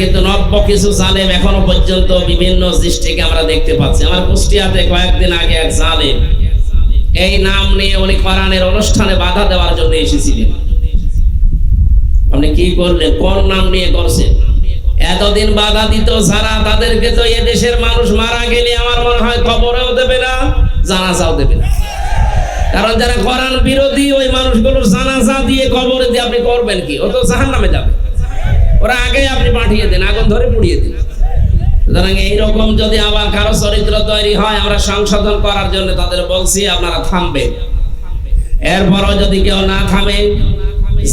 কিন্তু নব্য কিছু জালেম এখনো পর্যন্ত বিভিন্ন দৃষ্টিকে আমরা দেখতে পাচ্ছি। আমার কুষ্টিয়াতে কয়েকদিন আগে এক জালেম এই নাম নিয়ে উনি কোরআনের অনুষ্ঠানে বাধা দেওয়ার জন্য এসেছিলেন। আপনি কি করলেন? কোন নাম নিয়ে করছেন? এতদিন বাধা দিত যারা, তাদেরকে তো এ দেশের মানুষ মারা গেলে আমার মনে হয় কবরেও দেবে না, জানাজাও দেবে না। কারণ যারা কোরআন বিরোধী ওই মানুষগুলোর জানাজা দিয়ে কবরে দিয়ে আপনি করবেন কি? ও তো জাহান্নামে যাবে। ওরা আগে আপনি পাঠিয়ে দেন, আগুন ধরে পুড়িয়ে দিন। সুতরাং এইরকম যদি আবার কারো চরিত্র তৈরি হয়, আমরা সংশোধন করার জন্য তাদের বলছি আপনারা থামবেন। এরপরও যদি কেউ না থামে,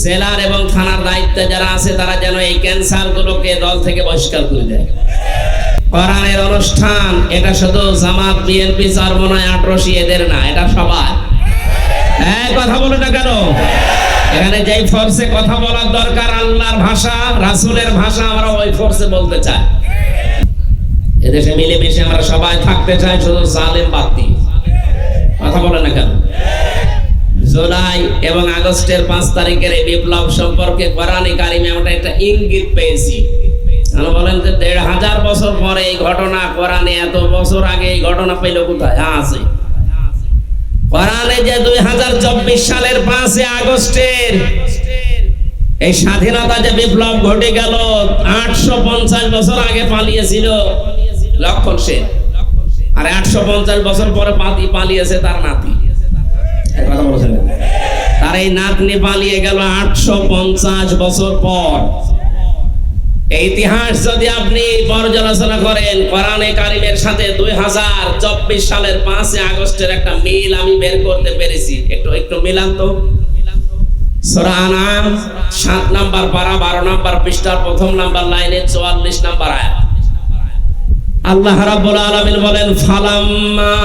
জেলার এবং থানার দায়িত্বে যারা আছে তারা যেন এই ক্যান্সার গুলোকে দল থেকে বহিষ্কার করে দেয়। কোরআনের অনুষ্ঠান এটা শুধু জামাত, বিএনপি, চরমনায়, আটরশি এদের না, এটা সবার। কথা বলে না কেন? এখানে যেই ফোর্সে কথা বলার দরকার আল্লাহর ভাষা, রাসূলের ভাষা, আমরা ওই ফোর্সে বলতে চাই। এদেশে মিলেমিশে আমরা সবাই থাকতে চাই, শুধু জালেম বাদ দিয়ে। কথা বলে না কেন? জুলাই এবং আগস্টের 5 তারিখের এই বিপ্লব সম্পর্কে কোরআনে কারিমে আমরা একটা ইঙ্গিত পেয়েছি। আমরা বলেন যে 1500 বছর পরে এই ঘটনা, কোরআনে এত বছর আগে এই ঘটনা পেল কোথায়? আছে কোরআনে যে 2024 সালের 5 আগস্টের এই স্বাধীনতা যে বিপ্লব ঘটে গেল, 850 বছর আগে পালিয়েছিল লক্ষণ সেন, আর 850 বছর পরে পালিয়েছে তার নাতি। কথা বলছেন, তার এই নাতনি পালিয়ে গেল 850 বছর পর। এই ইতিহাস যদি আপনি পর্যালোচনা করেন, কোরআনে কারিমের সাথে 2024 সালের 5 আগস্টের একটা মিল আমি বের করতে পেরেছি। একটু মিলান তো। সূরা আনআম 7 নাম্বার পারা 12 নাম্বার পৃষ্ঠার 1ম নাম্বার লাইনে 44 নাম্বার আয়াত। আল্লাহ রাব্বুল আলামিন বলেন, ফালাম্মা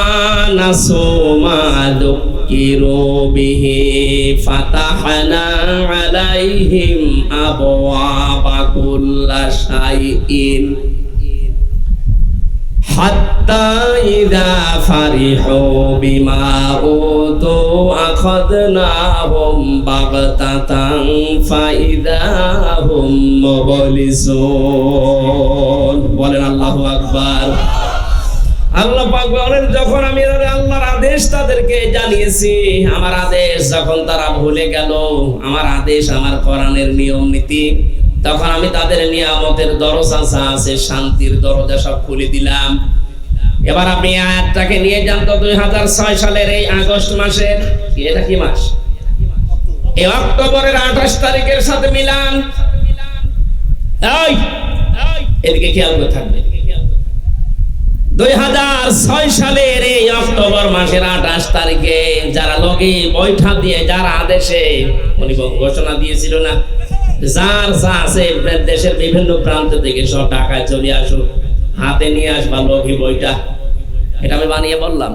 নাসু মা যুকিরু বিহি ফাতাহনা আলাইহিম আবওয়াবা কুল্লা শাইইন হাত্তা ইযা ফারিহু বিমা উতু আখাযনাহুম বাগতাতান ফাইযা হুম মুবলিসুন। বলেন আল্লাহু আকবার। আল্লাহ পাক বলেন, যখন আমি আল্লাহর আদেশ তাদেরকে জানিয়েছি, আমার আদেশ যখন তারা ভুলে গেল, আমার আদেশ, আমার কোরআনের নিয়ম নীতি, তখন আমি তাদের নিয়ামতের দরজা আছে, শান্তির দরজা সব খুলে দিলাম। এবার আপনি আয়াতটাকে নিয়ে যান তো 2006 সালের এই আগস্ট মাসের, এটা কি মাস? এই অক্টোবরের 28 তারিখের সাথে মিলান। এদিকে খেয়াল করে থাকবে। 2006 সালের এই অক্টোবর মাসের 28 তারিখে যারা লগে বৈঠা দিয়ে, যারা আদেশে উনি ঘোষণা দিয়েছিল না, যার যা আছে দেশের বিভিন্ন প্রান্ত থেকে সব ঢাকায় চলে আসুন, হাতে নিয়ে আসবা লঘি বইটা। এটা আমি বানিয়ে বললাম।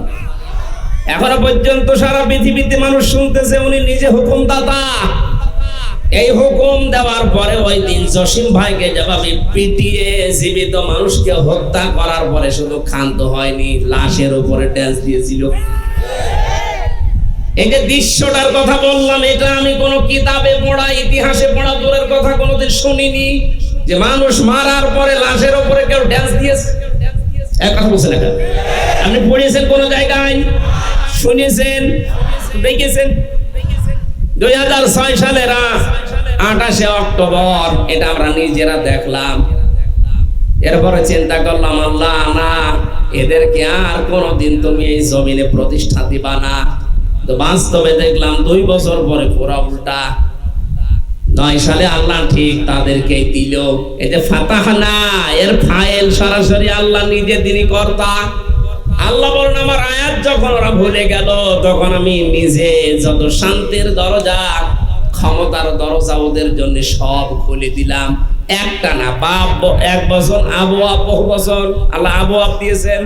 এখনো পর্যন্ত সারা পৃথিবীতে মানুষ শুনতেছে উনি নিজে হুকুমদাতা। এই হুকুম দেওয়ার পরে ওই দিন জসিম ভাইকে যেভাবে পিটিয়ে জীবিত মানুষকে হত্যা করার পরে শুধু ক্ষান্ত হয়নি, লাশের উপরে ড্যান্স দিয়েছিল। এই যে দৃশ্যটার কথা বললাম, এটা আমি কোনো কিতাবে পড়া, ইতিহাসে পড়া দূরের কথা কোনোদিন শুনিনি যে মানুষ মারার পরে লাশের উপরে কেউ ড্যান্স দিয়েছে। এক কথা বলছেন, আপনি পড়িয়েছেন কোন জায়গায়? শুনেছেন? দেখেছেন? 2006 সালের 28 অক্টোবর এটা আমরা নিজেরা দেখলাম। এরপরে চিন্তা করলাম, আল্লাহ না, এদেরকে আর কোনোদিন তুমি এই জমিনে প্রতিষ্ঠা দিবা না। তো বাস্তবে দেখলাম 2 বছর পরে পুরা উল্টা। 9 সালে আল্লাহ ঠিক তাদেরকে দিল। এই যে ফাতাহনা, এর ফাইল সরাসরি আল্লাহ নিজে, তিনি কর্তা। আল্লাহ বলেন, আমার আয়াত যখন ওরা ভুলে গেল, তখন আমি নিজে যত শান্তির দরজা, ক্ষমতার দরজা ওদের জন্য সব খুলে দিলাম। একটা না, 1 বছর আবহাওয়া, বহু বছর আল্লাহ আবহাওয়া দিয়েছেন।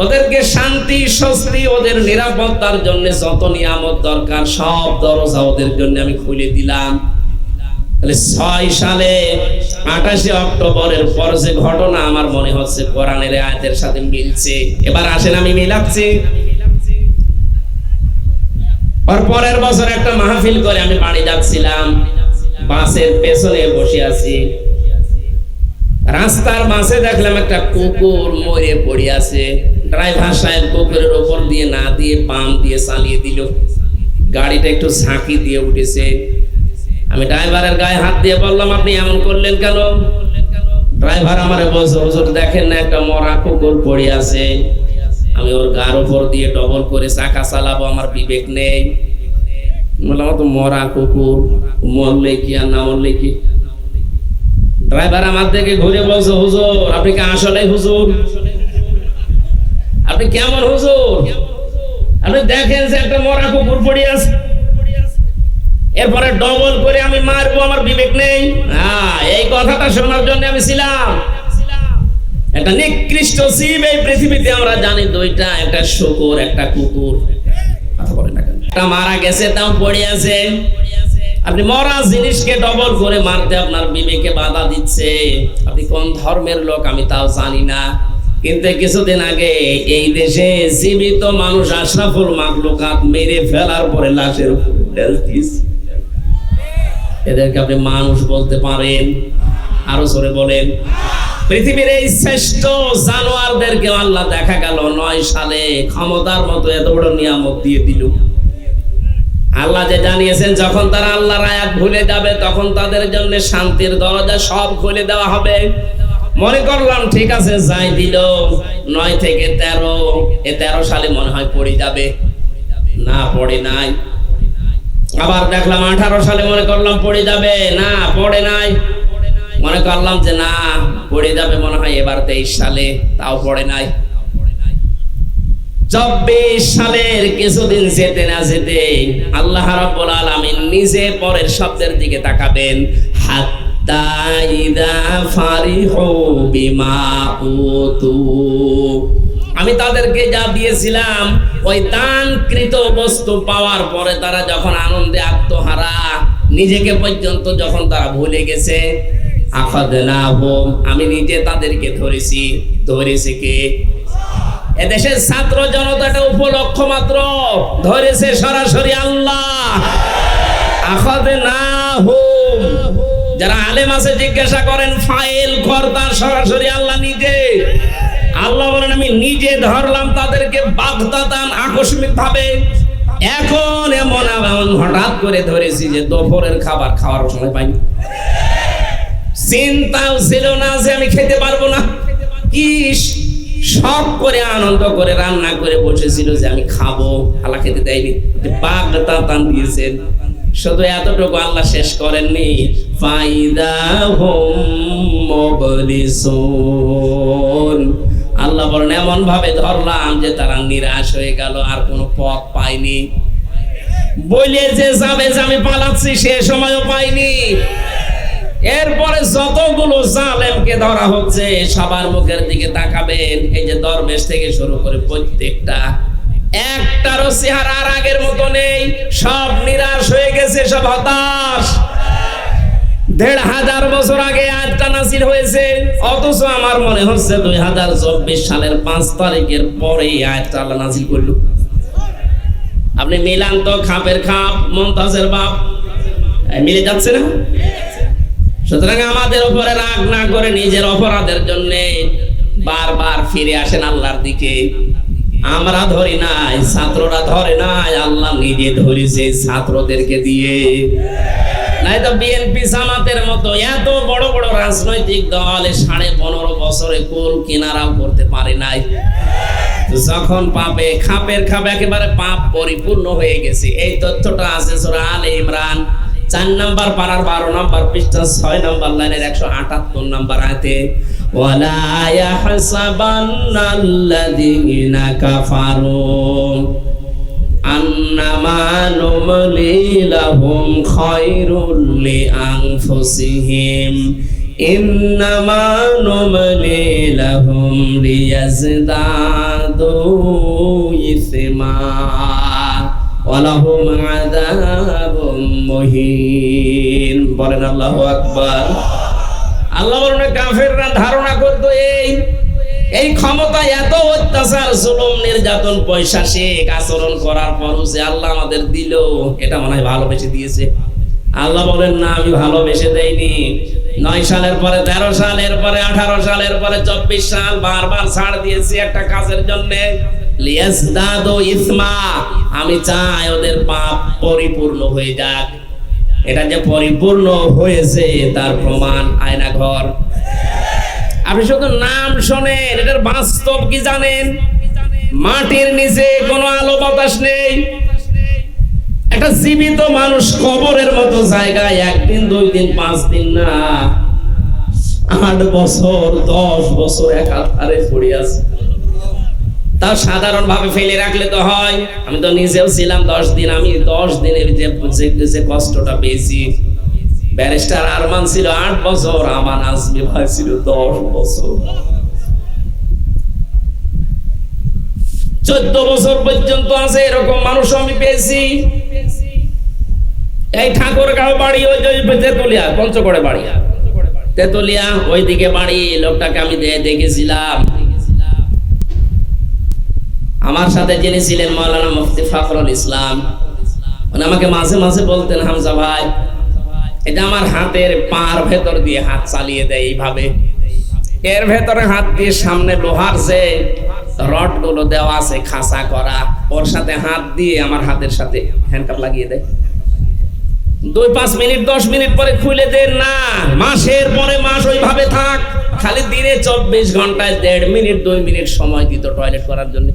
ওদেরকে শান্তি, স্বস্তি, ওদের নিরাপত্তার জন্য যত নিয়ামত দরকার সব দরজা ওদের জন্য আমি খুলে দিলাম। তাহলে 6 সালে 28 অক্টোবরের পর যে ঘটনা, আমার মনে হচ্ছে কোরআনের আয়াতের সাথে মিলছে। এবার আসেন আমি মিলাচ্ছি। পরের বছর একটা মাহফিল করে আমি বাড়ি যাচ্ছিলাম, বাসের পেছনে বসে আছি। রাস্তার মাঝে দেখলাম একটা কুকুর মরে পড়ে আছে। ড্রাইভার সাহেব কুকুরের উপর দিয়ে না দিয়ে পাম দিয়ে চালিয়ে দিল, গাড়িটা একটু ঝাঁকি দিয়ে উঠেছে। আমি ড্রাইভারের গায়ে হাত দিয়ে বললাম, আপনি এমন করলেন কেন? ড্রাইভার আমারে বলছে, হুজুর দেখেন না একটা মরা কুকুর পড়ে আছে, আমি ওর গার উপর দিয়ে ডবল করে চাকা চালাবো, আমার বিবেক নেই। বললাম তো মরা কুকুর, মরলে কি আর না মরলে কি? ড্রাইভার আমার দিকে ঘুরে বলছে, হুজুর আপনি কি আসলে হুজুর? আপনি কেমন হুজুর? আপনি দেখেন যে একটা মরা কুকুর পড়ে আছে, এরপরে ডবল করে আমি মারবো, আমার বিবেক নেই? হ্যাঁ, এই কথাটা শোনার জন্য আমি ছিলাম। একটা নিকৃষ্ট জীব এই পৃথিবীতে আমরা জানি দুইটা, একটা শুকর একটা কুকুর। কথা বলে না কেন? একটা মারা গেছে তাও পড়ে আছে, আপনি মরা জিনিসকে ডবল করে মারতে আপনার বিবেকে বাধা দিচ্ছে। আপনি কোন ধর্মের লোক আমি তাও জানি না, কিন্তু কিছুদিন আগে এই দেশে জীবিত মানুষ আশরাফুল মাখলুকাত মেরে ফেলার পরে লাশের উপর ঢেল দিয়েছে। এদেরকে আপনি মানুষ বলতে পারেন? আরো জোরে বলেন। পৃথিবীর এই শ্রেষ্ঠ জানোয়ারদেরকে আল্লাহ দেখা গেল 9 সালে ক্ষমতার মতো এত বড় নিয়ামত দিয়ে দিল। আল্লাহ যে জানিয়েছেন যখন তারা আল্লাহর আয়াত ভুলে যাবে তখন তাদের জন্য শান্তির দরজা সব খুলে দেওয়া হবে। মনে করলাম ঠিক আছে যাই দিল, 9 থেকে 13, 13 সালে মনে হয় পড়ে যাবে, না পড়ে নাই। আবার দেখলাম 18 সালে মনে করলাম পড়ে যাবে, না পড়ে নাই। মনে করলাম যে না পড়ে যাবে মনে হয় এবার 23 সালে, তাও পড়ে নাই। 24 সালের কিছুদিন যেতে না যেতে আল্লাহ রাব্বুল আলামিন নিজে পরের শব্দের দিকে তাকাবেন, হাত্তা ইযা ফারিহু বিমা উতু। আমি তাদেরকে যা দিয়েছিলাম ওই দানকৃত বস্তু পাওয়ার পরে তারা যখন আনন্দে আত্মহারা, নিজেকে পর্যন্ত যখন তারা ভুলে গেছে, আখাযনাহুম, আমি নিজে তাদেরকে ধরেছি। ধরেছে কে? এদেশের ছাত্র জনতাটা উপলক্ষ মাত্র, ধরেছে সরাসরি আল্লাহ। আখাযনাহুম, যারা আলেম আছে জিজ্ঞাসা করেন ফাইল কর্তা সরাসরি আল্লাহ নিজে। আল্লাহ বলেন আমি নিজে ধরলাম তাদেরকে বাগদাতান, আকস্মিক ভাবে। এখন এমন হঠাৎ করে ধরেছি যে দুপুরের খাবার খাওয়ার সময় পাইনি, চিন্তাও ছিল না যে আমি খেতে পারবো না। কি শখ করে আনন্দ করে রান্না করে বসেছিল যে আমি খাবো, আল্লাহ খেতে দেয়নি, বাগদাতান দিয়েছেন। শুধু এতটুকু আল্লাহ শেষ করেননি, ফাইদাহুম মুবলিসুন, আল্লাহ বলেন এমন ভাবে ধরলাম যে তারা নিরাশ হয়ে গেল, আর কোনো পথ পায়নি। বলে যে যাবে যে আমি পালাচ্ছি সে সময়ও পাইনি। এরপরে যতগুলো জালেমকে ধরা হচ্ছে সবার মুখের দিকে তাকাবেন, এই যে দরবেশ থেকে শুরু করে প্রত্যেকটা, একটারও চেহারা আর আগের মতো নেই, সব নিরাশ হয়ে গেছে, সব হতাশ। 1500 বছর আগে আয়াতটা নাযিল হয়েছে, অথচ আমার মনে হচ্ছে 2024 সালের 5 তারিখের পরে আয়াতটা আল্লাহ নাযিল করলো। আপনি মিলান তো, খাপের খাপ মুমতাজের বাপ, মিলে যাচ্ছে না? সুতরাং আমাদের উপরে রাগ না করে নিজের অপরাধের জন্য বারবার ফিরে আসেন আল্লাহর দিকে। আমরা ধরি নাই, ছাত্ররা ধরে নাই, আল্লাহ নিজে ধরেছে ছাত্রদেরকে দিয়ে। নাই তো বিএনপি জামাতের মতো এত বড় বড় রাজনৈতিক দল 15.5 বছরে কোল কিনারাও করতে পারে নাই। যখন পাবে খাপের খাপ একেবারে পাপ পরিপূর্ণ হয়ে গেছে। এই তথ্যটা আছে সূরা আলে ইমরান 4 নম্বর পারার 12 নম্বর পৃষ্ঠা 6 নম্বর লাইনের 178 নম্বর আয়াতে, ওয়ালা ইয়াহসাবান্নাল্লাযীনা কাফারু আন্নামা নুমলি লাহুম খায়রুল লিআনফুসিহিম ইন্নামা নুমলি লাহুম লিয়াজদাদু ইসমা ওয়ালাহুম আযাবুম মুহিন। বলেন আল্লাহু আকবার। আল্লাহ বলেন কাফেররা ধারণা করতো এই ক্ষমতা, এত অত্যাচার, জুলুম, নির্যাতন, পৈশাচিক আচরণ করার পরও যে আল্লাহ আমাদের দিল, এটা মনে হয় ভালোবেসে দিয়েছে। আল্লাহ বলেন না, আমি ভালোবেসে দেইনি, 9 সালের পরে 13 সাল, এরপরে 18 সাল, এরপরে 24 সাল, বারবার ছাড় দিয়েছি একটা কাজের জন্য। লিয়াজদাদু ইসমা, আমি চাই ওদের পাপ পরিপূর্ণ হয়ে যাক। এটা যে পরিপূর্ণ হয়েছে তার প্রমাণ আয়না ঘর। আপনি শুধু নাম শোনেন, এটার বাস্তব কি জানেন? মাটির নিচে কোনো আলো বাতাস নেই। একটা জীবিত মানুষ কবরের মতো জায়গায় 1 দিন 2 দিন 5 দিন না, 8 বছর 10 বছর একাধারে পড়ে আছে। তাও সাধারণ ভাবে ফেলে রাখলে তো হয়। আমি তো নিজেও ছিলাম 10 দিন। আমি 10 দিনের যে কষ্টটা পেয়েছি। ব্যারিস্টার আরমান ছিল 8 বছর, আমান আজমি ভাই ছিল 10 বছর। 14 বছর পর্যন্ত আছে এরকম মানুষ আমি পেয়েছি। এই ঠাকুরগাঁও বাড়ি, ওই তেতুলিয়া, পঞ্চগড়ে বাড়ি, তেতুলিয়া ওইদিকে বাড়ি। লোকটাকে আমি দেখেছিলাম। আমার সাথে যিনি ছিলেন মাওলানা মুফতি ফখরুল ইসলাম, উনি আমাকে মাঝে মাঝে বলতেন, হামজা ভাই এটা আমার হাতের পার ভেতর দিয়ে হাত চালিয়ে দেয় এইভাবে, এর ভেতরে হাত দিয়ে সামনে লোহার যে রড গুলো দেওয়া আছে খাসা করা, ওর সাথে হাত দিয়ে আমার হাতের সাথে হ্যান্ডকাপ লাগিয়ে দেয়। 2-5 মিনিট 10 মিনিট পরে খুলে দেন না। মাসের পরে মাস ওইভাবে থাক। খালি দিনে 24 ঘন্টায় 1.5 মিনিট 2 মিনিট সময় দিত টয়লেট করার জন্য।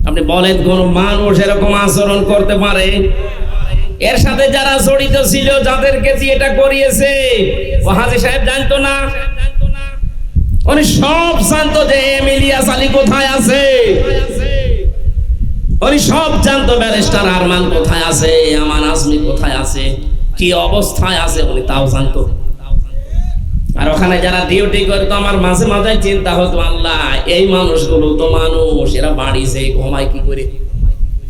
আপনি বলেন কোন মানুষ এরকম আচরণ করতে পারে? এর সাথে যারা জড়িত ছিল, যাদেরকে দিয়ে এটা করিয়েছে, ও হাজী সাহেব জানতো না? উনি সব জানতো যে ইলিয়াস আলী কোথায় আছে। উনি সব জানতো ব্যারিস্টার আরমান কোথায় আছে, আমান আজমি কোথায় আছে, কি অবস্থায় আছে, উনি তাও জানতো। আর ওখানে যারা ডিউটি করতো, আমার মাঝে মাঝে চিন্তা হতো, আল্লাহ এই মানুষগুলো তো মানুষ, এরা বাড়িছে ঘুমায় কি করে?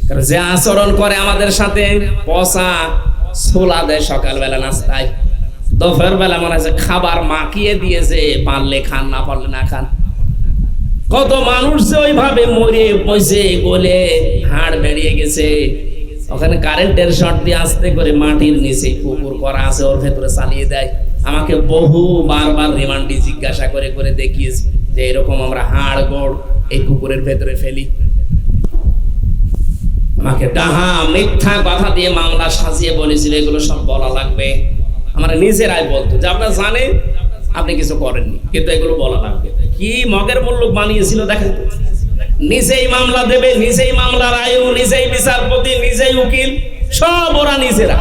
কারণ যে আচরণ করে আমাদের সাথে, পচা ছোলা দেয় সকালবেলা নাস্তায়, দুপুর বেলা মনে হচ্ছে খাবার মাখিয়ে দিয়েছে, পারলে খান না পারলে না খান। কত মানুষ যে ওইভাবে মরে পচে গলে হাড় বেরিয়ে গেছে। ওখানে কারেন্টের শর্ট দিয়ে আস্তে করে মাটির নিচে পুকুর করা আছে, ওর ভেতরে চালিয়ে দেয়। আমাকে বহু বারবার রিমান্ডে জিজ্ঞাসা করে করে দেখিয়েছে যে এরকম আমরা হাড় গোড় এই পুকুরের ভেতরে ফেলি। আমাকে ডাহা মিথ্যা কথা দিয়ে মামলা সাজিয়ে বলেছিল এগুলো সব বলা লাগবে। আমরা নিজেরাই বলতো যে আপনারা জানেন আপনি কিছু করেননি, কিন্তু এগুলো বলা লাগবে। কি মগের মুল্লুক বানিয়েছিল দেখেন তো। নিজেই মামলা দেবে, নিজেই মামলার আয়ু, নিজেই বিচারপতি, নিজেই উকিল, সব ওরা নিজেরা।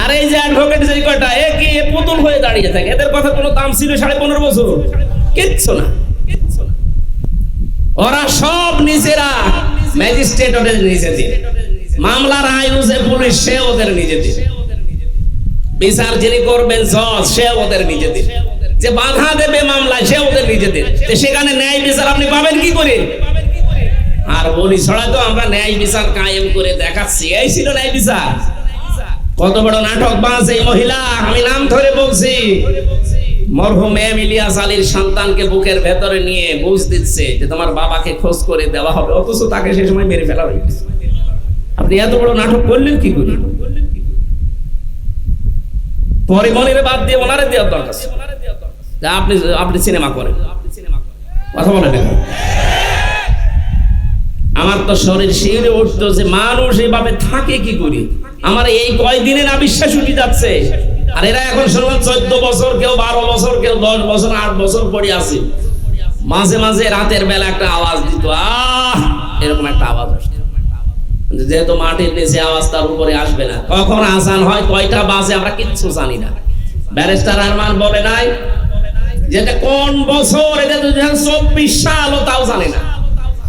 আর এই যে অ্যাডভোকেট যে কয়টা, কি পুতুল হয়ে দাঁড়িয়ে থাকে। এদের কথা কোনো দাম ছিল 15.5 বছর? কিচ্ছু না। ওরা সব নিজেরা। ম্যাজিস্ট্রেট ওদের নিজেদের, মামলার আয়ু যে পুলিশ সে ওদের নিজেদের, বিচার যিনি করবেন জজ সে ওদের নিজেদের, যে বাধা দেবে মামলায় সে ওদের নিজেদের। সেখানে ন্যায় বিচার আপনি পাবেন কি করে? আর বলি ছড়া তো আমরা ন্যায় বিচার কায়েম করে দেখাচ্ছি। এই ছিল ন্যায় বিচার। কত বড় নাটক বাজ এই মহিলা, আমি নাম ধরে বলছি। মরহুম ইলিয়াস আলীর সন্তানকে বুকের ভেতরে নিয়ে বুঝ দিচ্ছে যে তোমার বাবাকে খোঁজ করে দেওয়া হবে, অথচ তাকে সেই সময় মেরে ফেলা হয়ে গেছে। আপনি এত বড় নাটক করলেন কি করে? পরিমণির বাদ দিয়ে ওনারে দেওয়ার দরকার। আপনি সিনেমা করেন, কথা বলেন। আমার তো শরীর শিউরে উঠতো যে মানুষ এইভাবে থাকে কি করে। আমার এই কয়দিনে না বিশ্বাস উঠে যাচ্ছে। আর এরা এখন শুনলাম 14 বছর, কেউ 12 বছর, কেউ 10 বছর, 8 বছর পড়ে আছে। মাঝে মাঝে রাতের বেলা একটা আওয়াজ দিত, এরকম একটা আওয়াজ আসতো। যেহেতু মাটির নিচে আওয়াজ তার উপরে আসবে না। কখন আজান হয়, কয়টা বাজে আমরা কিচ্ছু জানি না। ব্যারিস্টার আরমান বলে নাই যেটা কোন বছর, এটা 2024 সালও তাও জানে না।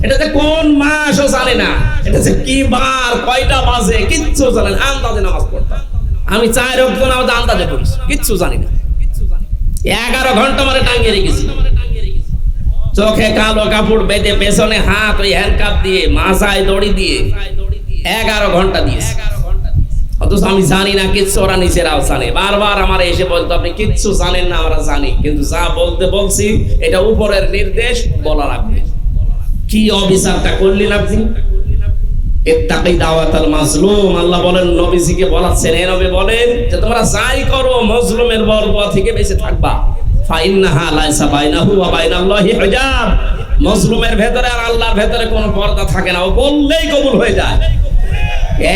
এটাতে কোন মাসও জানে না। এটা যে কি বার, কয়টা বাজে কিচ্ছু জানে না। আন্দাজে নামাজ পড়তাম আমি, 4 ওয়াক্ত নামাজ আন্দাজে পড়ি, কিচ্ছু জানি না। 11 ঘন্টা মানে টাঙ্গিয়ে রেখেছি। চোখে কালো কাপড় বেঁধে, পেছনে হাত ওই হ্যান্ডকাপ দিয়ে, মাথায় দড়ি দিয়ে 11 ঘন্টা দিয়েছে। অথচ আমি জানি না কিচ্ছু, ওরা নিজেরাও জানে। বারবার আমার এসে বলতো আপনি কিচ্ছু জানেন না, আমরা জানি, কিন্তু যা বলতে বলছি এটা উপরের নির্দেশ, বলা লাগবে। কি অবিচারটা করলেন আপনি? ইত্তাকি দাওয়াতাল মাজলুম। আল্লাহ বলেন নবীজিকে বলাচ্ছেন, হে নবী বলেন যে তোমরা যাই করো মজলুমের বরবরা থেকে বেঁচে থাকবা। ফাইন্নাহা লাইসা বাইনাহু ওয়া বাইনাল্লাহি হিজাব। মজলুমের ভেতরে আর আল্লাহর ভেতরে কোনো পর্দা থাকে না, ও বললেই কবুল হয়ে যায়।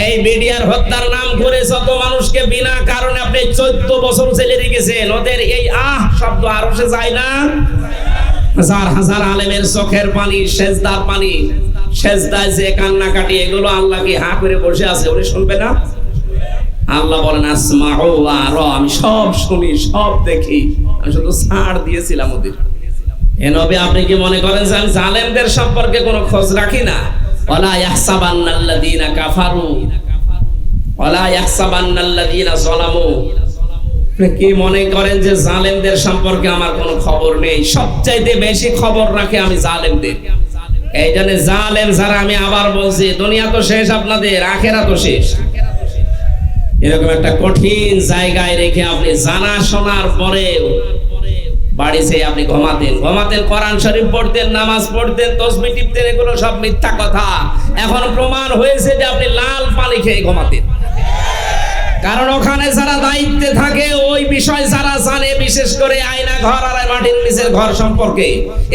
এই বিডিআর হত্যার নাম করে যত মানুষকে বিনা কারণে আপনি 14 বছর জেলে রেখেছেন, ওদের এই শব্দ আরো সে যায় না। হাজার হাজার আলেমের চোখের পানি, সেজদার পানি, সেজদায় যে কান্নাকাটি, এগুলো আল্লাহ কি হা করে বসে আছে, উনি শুনবে না? আল্লাহ বলেন আসমাউ ওয়া আরা, আমি সব শুনি, সব দেখি, আমি শুধু ছাড় দিয়েছিলাম ওদের। এ নবী আপনি কি মনে করেন যে আমি জালেমদের সম্পর্কে কোনো খোঁজ রাখি না? ওয়ালা ইয়াহসাবান্নাল্লাযীনা কাফারু ওয়ালা ইয়াহসাবান্নাল্লাযীনা যালামু। আপনি কি মনে করেন যে জালেমদের সম্পর্কে আমার কোনো খবর নেই? সবচাইতে বেশি খবর রাখে আমি জালেমদের। এই জন্য জালেম যারা, আমি আবার বলছি, দুনিয়া তো শেষ আপনাদের, আখেরাত তো শেষ। এরকম একটা কঠিন জায়গায় রেখে আপনি জানা শোনার পরেও বাড়িতে আপনি ঘুমাতেন, কোরআন শরীফ পড়তেন, নামাজ পড়তেন, তাসবিহ টিপতেন, এগুলো সব মিথ্যা কথা। এখন প্রমাণ হয়েছে যে আপনি লাল পানি খেয়ে ঘুমাতেন। কারণ ওখানে যারা দায়িত্বে থাকে, ওই বিষয় যারা জানে, বিশেষ করে আয়না ঘর আর মাটির নিচের ঘর সম্পর্কে,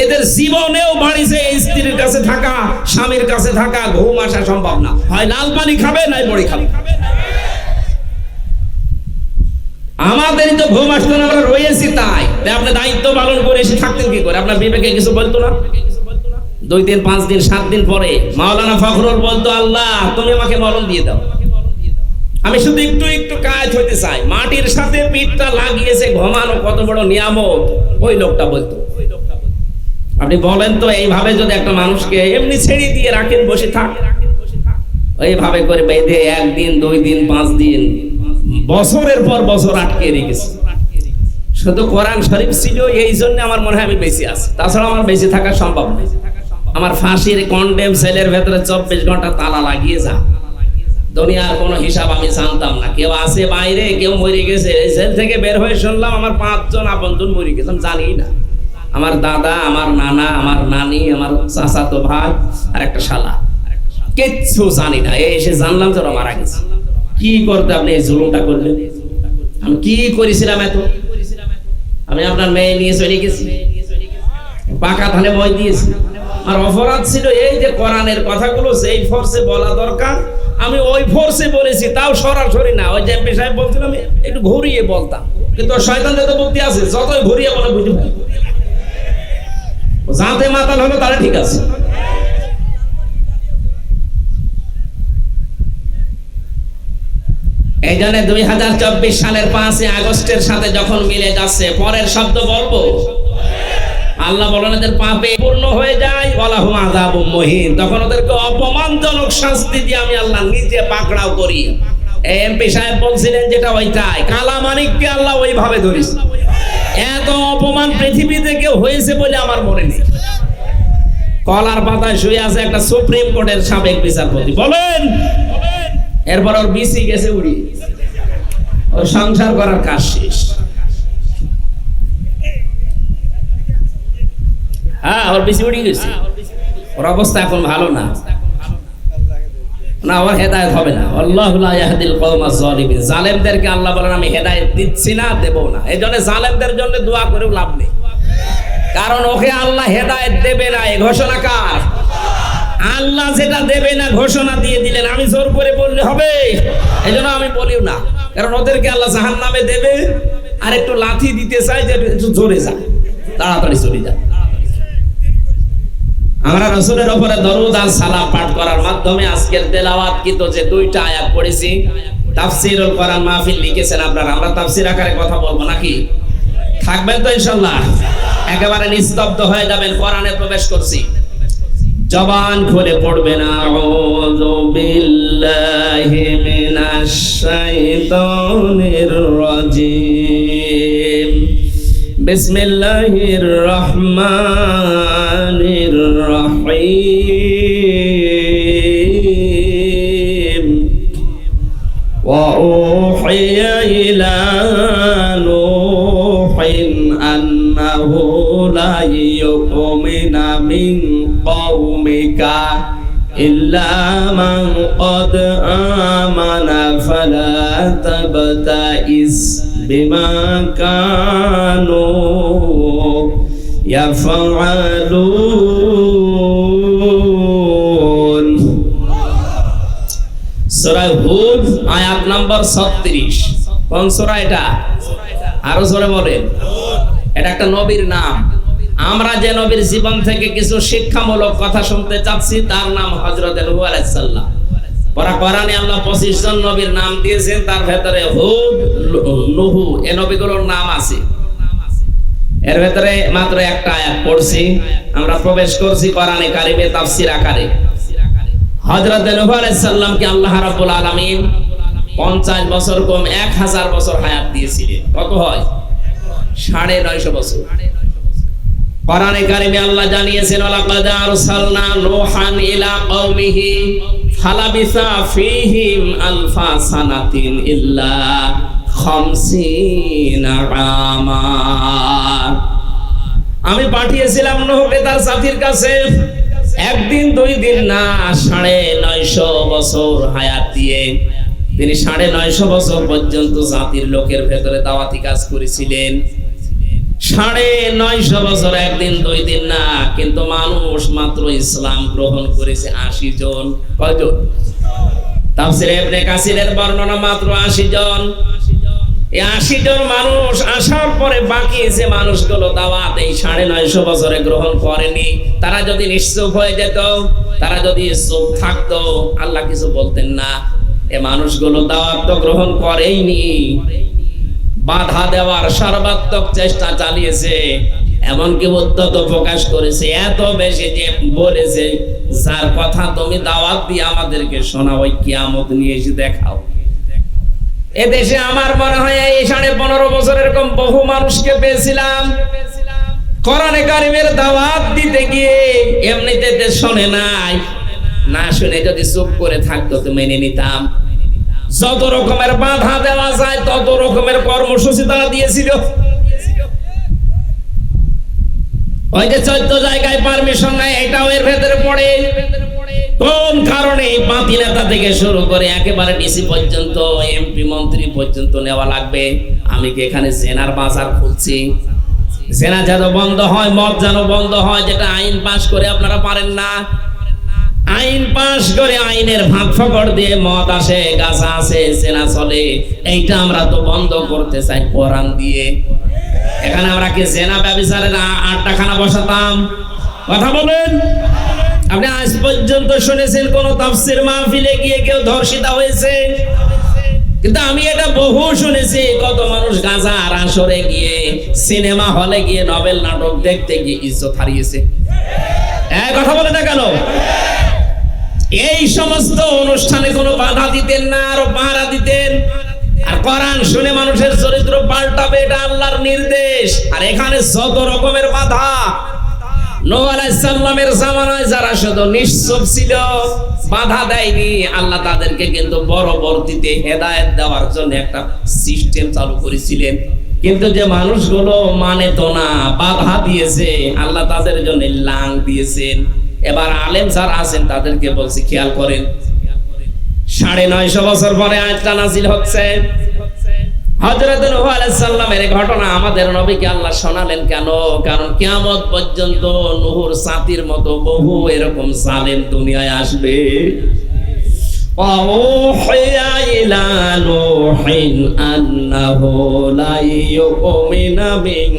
এদের জীবনেও বাড়িতে স্ত্রীর কাছে থাকা, স্বামীর কাছে থাকা, ঘুম আসা সম্ভব না। হয় লাল পানি খাবে, নাই বড়ি খাবে। আমাদেরই তো ঘুম আসতো না, আমরা রয়েছি তাই। আপনি দায়িত্ব পালন করে এসে থাকতেন কি করে? আপনার বিবেকে কিছু বলতো না? 2 দিন 5 দিন 7 দিন পরে মাওলানা ফখরুল বলতো, আল্লাহ তুমি আমাকে মরণ দিয়ে দাও, আমি শুধু একটু একটু কাজ হইতে চাই। মাটির সাথে পিঠটা লাগিয়েছে, ঘুমানো কত বড় নিয়ামত, ওই লোকটা বলতো। আপনি বলেন তো, এইভাবে যদি একটা মানুষকে এমনি ছেড়ে দিয়ে রাখেন, বসে থাক, এইভাবে করে বেঁধে 1 দিন 2 দিন 5 দিন বছরের পর বছর আটকে রেখেছে, শুধু কোরআন শরীফ ছিল, এই জন্য আমার মনে হয় আমি বেঁচে আছি। তাছাড়া আমার বেঁচে থাকা সম্ভব না। আমার ফাঁসির কন্ডেম সেলের ভেতরে 24 ঘন্টা তালা লাগিয়ে যা। দুনিয়ার কোনো হিসাব আমি জানতাম না। কেউ আছে বাইরে, কেউ মরে গেছে। এই জেল থেকে বের হয়ে শুনলাম আমার 5 জন আপনজন মরে গেছে, আমি জানি না। আমার দাদা, আমার নানা, আমার নানি, আমার চাচাতো ভাই আর একটা শালা, কিচ্ছু জানি না। এসে জানলাম যে ওরা মারা গেছে। কি করতে আপনি এই জুলুমটা করলেন? আমি কি করেছিলাম এত? আমি আপনার মেয়ে নিয়ে চলে গেছি, পাকা ধানে মই দিয়েছি। আর অপরাধ ছিল এই যে কোরআনের কথাগুলো সেই ফোর্সে বলা দরকার, আমি ওই ফোর্সে বলেছি, তাও সরাসরি না। ওই যে এমপি সাহেব বলছিলাম, আমি একটু ঘুরিয়ে বলতাম, কিন্তু শয়তান যত বুদ্ধি আছে, যতই ঘুরিয়ে বলে বুঝে পাই। যাতে মাতাল হলো তারা ঠিক আছে। এই জন্য 2024 সালের 5 আগস্টের সাথে যখন মিলে যাচ্ছে, পরের শব্দ বলবো, আল্লাহ বলেন এদের পাপে পূর্ণ হয়ে যায়, ওয়ালাহুম আযাবুম মুহিন, তখন ওদেরকে অপমানজনক শাস্তি দিয়ে আমি আল্লাহ নিজে পাকড়াও করি। এমপি সাহেব বলছিলেন যেটা ওইটাই, কালা মানিককে আল্লাহ ওইভাবে ধরিস। এত অপমান পৃথিবীতে কেউ হয়েছে বলে আমার মনে নেই। কলার পাতায় শুয়ে আছে একটা সুপ্রিম কোর্টের সাবেক বিচারপতি, বলেন। এরপর ওর বিসি গেছে উড়ি, ওর সংসার করার কাজ শেষ। হ্যাঁ, ওর বিসি উড়ি গেছে, ওর অবস্থা এখন ভালো না। না, ওর হেদায়েত হবে না। আল্লাহু লা ইয়াহদিল কওমাজ জালিমিন। জালেমদেরকে আল্লাহ বলেন আমি হেদায়েত দিচ্ছি না, দেব না। এজন্য জালেমদের জন্য দোয়া করেও লাভ নেই, কারণ ওকে আল্লাহ হেদায়েত দেবে না। এই ঘোষণা কার? আল্লাহ যেটা দেবে না ঘোষণা দিয়ে দিলেন, আমি জোর করে বললে হবে? এজন্য আমি বলিও না, কারণ ওদেরকে আল্লাহ জাহান্নামে দেবে, আর একটু লাথি দিতে চাই যে একটু জোরে যা, তাড়াতাড়ি চলে যা। আমরা রাসূলের উপরে দরুদ আর সালাম পাঠ করার মাধ্যমে আজকের তেলাওয়াত কি তো যে 2টা আয়াত পড়েছি, তাফসীরুল কোরআন মাহফিল লিখেছেন আপনারা। আমরা তাফসীর আকারে কথা বলবো নাকি? থাকবেন তো ইনশাআল্লাহ? একেবারে নিস্তব্ধ হয়ে যাবেন, কোরআনে প্রবেশ করছি। জবান খুলে পড়বেন, আউযু বিল্লাহি মিনাশ শাইতানির রাজিম, বিসমিল্লাহির রহমানির রহিম, ওয়া উহিয়া ইলা নূহিন আন্নাহু লা ইউমিনা মিন কওমিকা إلا من قد آمن فلا تبتئس بما كانوا يفعلون সূরা হুদ আয়াত নাম্বার 36। কোন সূরা এটা? আরো জোরে বলেন। এটা একটা নবীর নাম। আমরা যে নবীর জীবন থেকে কিছু শিক্ষামূলক কথা শুনতে চাচ্ছি তার নাম হযরত নূহ আলাইহিস সালাম। কোরআনে আল্লাহ 25 জন নবীর নাম দিয়েছেন, তার ভেতরে হুদ, নূহ এই নবীগুলোর নাম আছে। এর ভেতরে মাত্র একটা আয়াত পড়ছি, আমরা প্রবেশ করছি কোরআনে কারিমে তাফসীর আকারে। হযরত নূহ আলাইহিস সালামকে আল্লাহ রাব্বুল আলামিন 50 বছর কম 1000 বছর হায়াত দিয়েছিলেন। কত হয়? 950 বছর। কোরআনে কারিমে আল্লাহ জানিয়েছেন, ওয়ালাকাদ আরসালনা নূহান ইলা কওমিহি ফালাবিসা ফীহিম আলফা সানাতিন ইল্লা 50 আমা। আমি পাঠিয়েছিলাম নূহকে তার সাথীর কাছে একদিন দুই দিন না, 950 বছর হায়াত দিয়ে তিনি 950 বছর পর্যন্ত জাতির লোকের ভেতরে দাওয়াতি কাজ করেছিলেন। 950 বছর একদিন দুই দিন না, কিন্তু মানুষ মাত্র ইসলাম গ্রহণ করেছে 80 জন। কয়জন? তাফসীরে ইবনে কাসিরের বর্ণনা মাত্র 80 জন। এই 80 জন মানুষ আসার পরে বাকি যে মানুষগুলো দাওয়াত এই 950 বছরে গ্রহণ করেনি, তারা যদি নিশ্চুপ হয়ে যেত, তারা যদি চুপ থাকতো, আল্লাহ কিছু বলতেন না। এই মানুষগুলো দাওয়াত তো গ্রহণ করেইনি, বাধা দেওয়ার সর্বাত্মক চেষ্টা চালিয়েছে, এমনকি উদ্যত প্রকাশ করেছে এত বেশি যে বলেছে, যার কথা তুমি দাওয়াত দিয়ে আমাদেরকে শোনাও, ওই কিয়ামত নিয়ে এসে দেখাও। এদেশে আমার মনে হয় এই 15.5 বছর এরকম বহু মানুষকে পেয়েছিলাম কোরআনে কারিমের দাওয়াত দিতে গিয়ে এমনিতে শোনে নাই, না শুনে যদি চুপ করে থাকতো তো মেনে নিতাম। যত রকমের বাধা দেওয়া যায় তত রকমের কর্মসূচি তারা দিয়েছিল। ওই যে 14 জায়গায় পারমিশন নাই, এটাও এর ভেতরে পড়ে। কোন কারণে পাতি নেতা থেকে শুরু করে একেবারে ডিসি পর্যন্ত, এমপি মন্ত্রী পর্যন্ত নেওয়া লাগবে? আমি কি এখানে জেনার বাজার খুলছি? জেনা যেন বন্ধ হয়, মদ যেন বন্ধ হয়, যেটা আইন পাশ করে আপনারা পারেন না। আইন পাশ করে আইনের ভাগ ফকড় দিয়ে মদ আসে, গাঁজা আসে, জেনা চলে, এইটা আমরা তো বন্ধ করতে চাই কোরআন দিয়ে। এখানে আমরা কি জেনা ব্যভিচারের আড্ডাখানা বসাতাম? কথা বলেন। আপনি আজ পর্যন্ত শুনেছেন কোন তাফসীর মাহফিলে গিয়ে কেউ ধর্ষিতা হয়েছে? কিন্তু আমি এটা বহু শুনেছি, কত মানুষ গাঁজা আর আসরে গিয়ে, সিনেমা হলে গিয়ে, নভেল নাটক দেখতে গিয়ে ইজ্জত হারিয়েছে। কথা বলে না কেন? এই সমস্ত অনুষ্ঠানে কোনো বাধা দিতেন না, আরো পাহারা দিতেন। আর কোরআন শুনে মানুষের চরিত্র পাল্টাবে, এটা আল্লাহর নির্দেশ। আর এখানে যত রকমের বাধা, নূহ আলাইহিস সালামের জামানায় যারা শুধু নিশ্চুপ ছিল, বাধা দেয়নি, আল্লাহ তাদেরকে কিন্তু পরবর্তীতে হেদায়েত দেওয়ার জন্য একটা সিস্টেম চালু করেছিলেন। কিন্তু যে মানুষগুলো মানে তো না, বাধা দিয়েছে, আল্লাহ তাদের জন্য লাং দিয়েছেন। এবার আলেম যারা আছেন তাদেরকে বলছি, খেয়াল করেন, 950 বছর পরে আয়াতটা নাযিল হচ্ছে। হযরত নূহ আলাইহিস সালামের ঘটনা আমাদের নবীকে আল্লাহ শোনালেন কেন? কারণ কিয়ামত পর্যন্ত নূহর জাতির মতো বহু এরকম জালেম দুনিয়ায় আসবে। ওয়াউহিয়া ইলা নূহিন আন্নাহু লা ইউমিনা মিন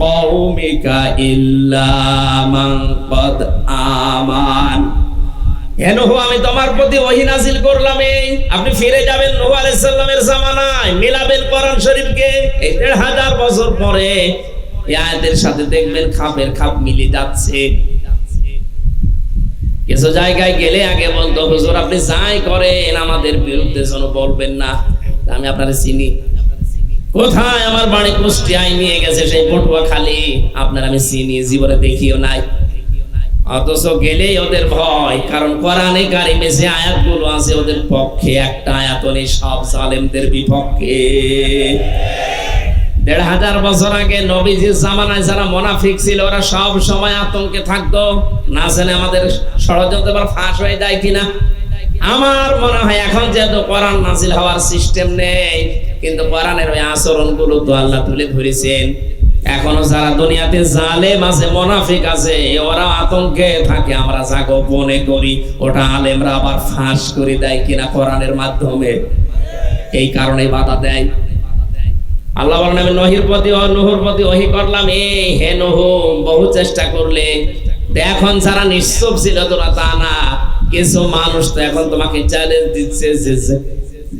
কওমিকা ইল্লা মান ক্বাদ আমান। হে নূহ, আমি তোমার প্রতি ওহী নাযিল করলাম, আপনি ফিরে যাবেন নূহ আলাইহিস সালামের জামানায়, মিলাবেন কোরআন শরীফকে। এই 1500 বছর পরে এই আয়াতের সাথে দেখবেন খাপের খাপ মিলে যাচ্ছে। কিছু জায়গায় গেলে আগে বলতো, হুজুর আপনি যাই করেন আমাদের বিরুদ্ধে যেন বলবেন না, আমি আপনারে চিনি। কোথায়? আমার বাড়ি কুষ্টিয়ায় নিয়ে গেছে, সেই পটুয়াখালী, আপনার আমি চিনি, জীবনে দেখিও নাই। অথচ গেলেই ওদের ভয়, কারণ কোরআনে কারিমে যে আয়াতগুলো আছে ওদের পক্ষে, একটা আয়াত নেই, সব জালেমদের বিপক্ষে। 1500 বছর আগে নবীজির জামানায় যারা মুনাফিক ছিল ওরা সব সময় আতঙ্কে থাকতো, না জানে আমাদের ষড়যন্ত্র এবার ফাঁস হয়ে যায় কিনা। আমার মনে হয় এখন যেহেতু কোরআন নাজিল হওয়ার সিস্টেম নেই, কিন্তু কোরআনের ওই আচরণগুলো তো আল্লাহ তুলে ধরেছেন। এখনো যারা দুনিয়াতে জালেম আছে, মুনাফিক আছে, ওরা আতঙ্কে থাকে আমরা যা গোপনে করি ওটা আলেমরা আবার ফাঁস করে দেয় কিনা কোরআনের মাধ্যমে, এই কারণে বাধা দেয়। আল্লাহ বলেন আমি নূহের প্রতি ওহী করলাম, হে নূহ বহু চেষ্টা করলে, এখন যারা নিশ্চুপ ছিল তোরা তা না, কিছু মানুষ তো এখন তোমাকে চ্যালেঞ্জ দিচ্ছে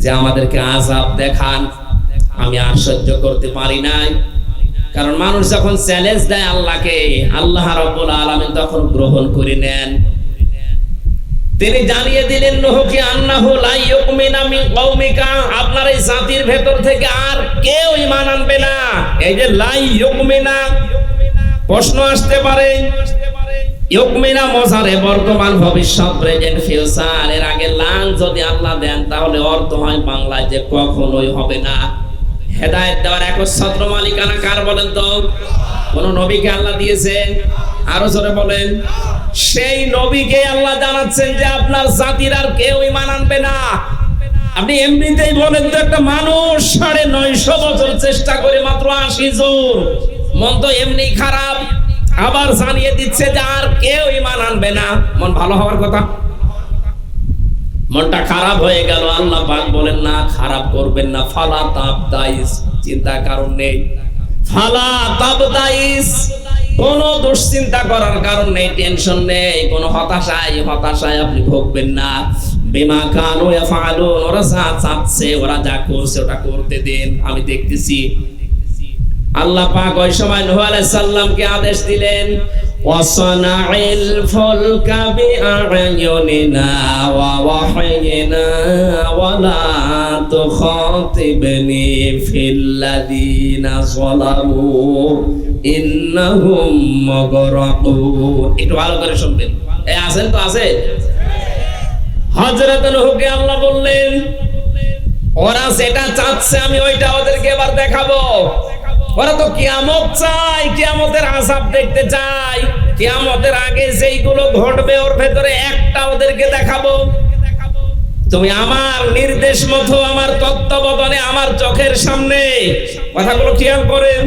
যে আমাদেরকে আযাব দেখান। আমি আর সহ্য করতে পারি নাই, কারণ মানুষ যখন চ্যালেঞ্জ দেয় আল্লাহকে, আল্লাহ রাব্বুল আলামিন তখন গ্রহণ করে নেন। তিনি জানিয়ে দিলেন নূহকে আন্নাহু লা ইউমিনা মিন কওমিকা, আপনার এই জাতির ভেতর থেকে আর কেউ ঈমান আনবে না। এই যে লা ইউমিনা, প্রশ্ন আসতে পারে ইউমিনা মজারে বর্তমান ভবিষ্যৎ প্রেজেন্ট ফিউচার, এর আগে লান যদি আল্লাহ দেন তাহলে অর্থ হয় বাংলায় যে কখনোই হবে না। হেদায়েত দেওয়ার একচ্ছত্র মালিকানা কার বলেন তো? কোন নবীকে আল্লাহ দিয়েছেন? আরো জোরে বলেন। সেই নবীকে আল্লাহ জানাচ্ছেন যে আপনার জাতির আর কেউ ঈমান আনবে না। আপনি এমনিতেই বলেন তো, একটা মানুষ 950 বছর চেষ্টা করে মাত্র 80 জন, মন তো এমনি খারাপ, আবার জানিয়ে দিচ্ছে যে আর কেউ ঈমান আনবে না। মন ভালো হওয়ার কথা, মনটা খারাপ হয়ে গেল। আল্লাহ পাক বলেন না, খারাপ করবেন না, ফালা তাবদাইস, চিন্তার কারণ নেই। ফালা তাবদাইস, কোনো দুশ্চিন্তা করার কারণ নেই, টেনশন নেই, কোনো হতাশায় আপনি ভুগবেন না। বিমা কানু ইয়াফআলুন, ওরা যা চাচ্ছে, ওরা যা করছে ওটা করতে দেন, আমি দেখতেছি। আল্লাহ পাক ওই সময় নূহ আলাইহিস সালামকে আদেশ দিলেন, ওয়াসনাইল ফুলকা বিআয়ুনিনা ওয়া ওয়াহয়িনা ওয়ালা তুখাতিবনি ফিল্লাযিনা যালামু ইন্নাহুম মুগরাকুন। একটু ভালো করে শুনবেন, এই আছেন তো? আছে। হযরত নূহকে আল্লাহ বললেন, ওরা যেটা চাচ্ছে আমি ওইটা ওদেরকে এবার দেখাবো। ওরা তো কিয়ামত চায়, কিয়ামতের আযাব দেখতে চায়। কিয়ামতের আগে যেইগুলো ঘটবে ওর ভেতরে একটা ওদেরকে দেখাবো। তুমি আমার নির্দেশ মতো, আমার তত্ত্বাবধানে, আমার চোখের সামনে, কথাগুলো খেয়াল করেন,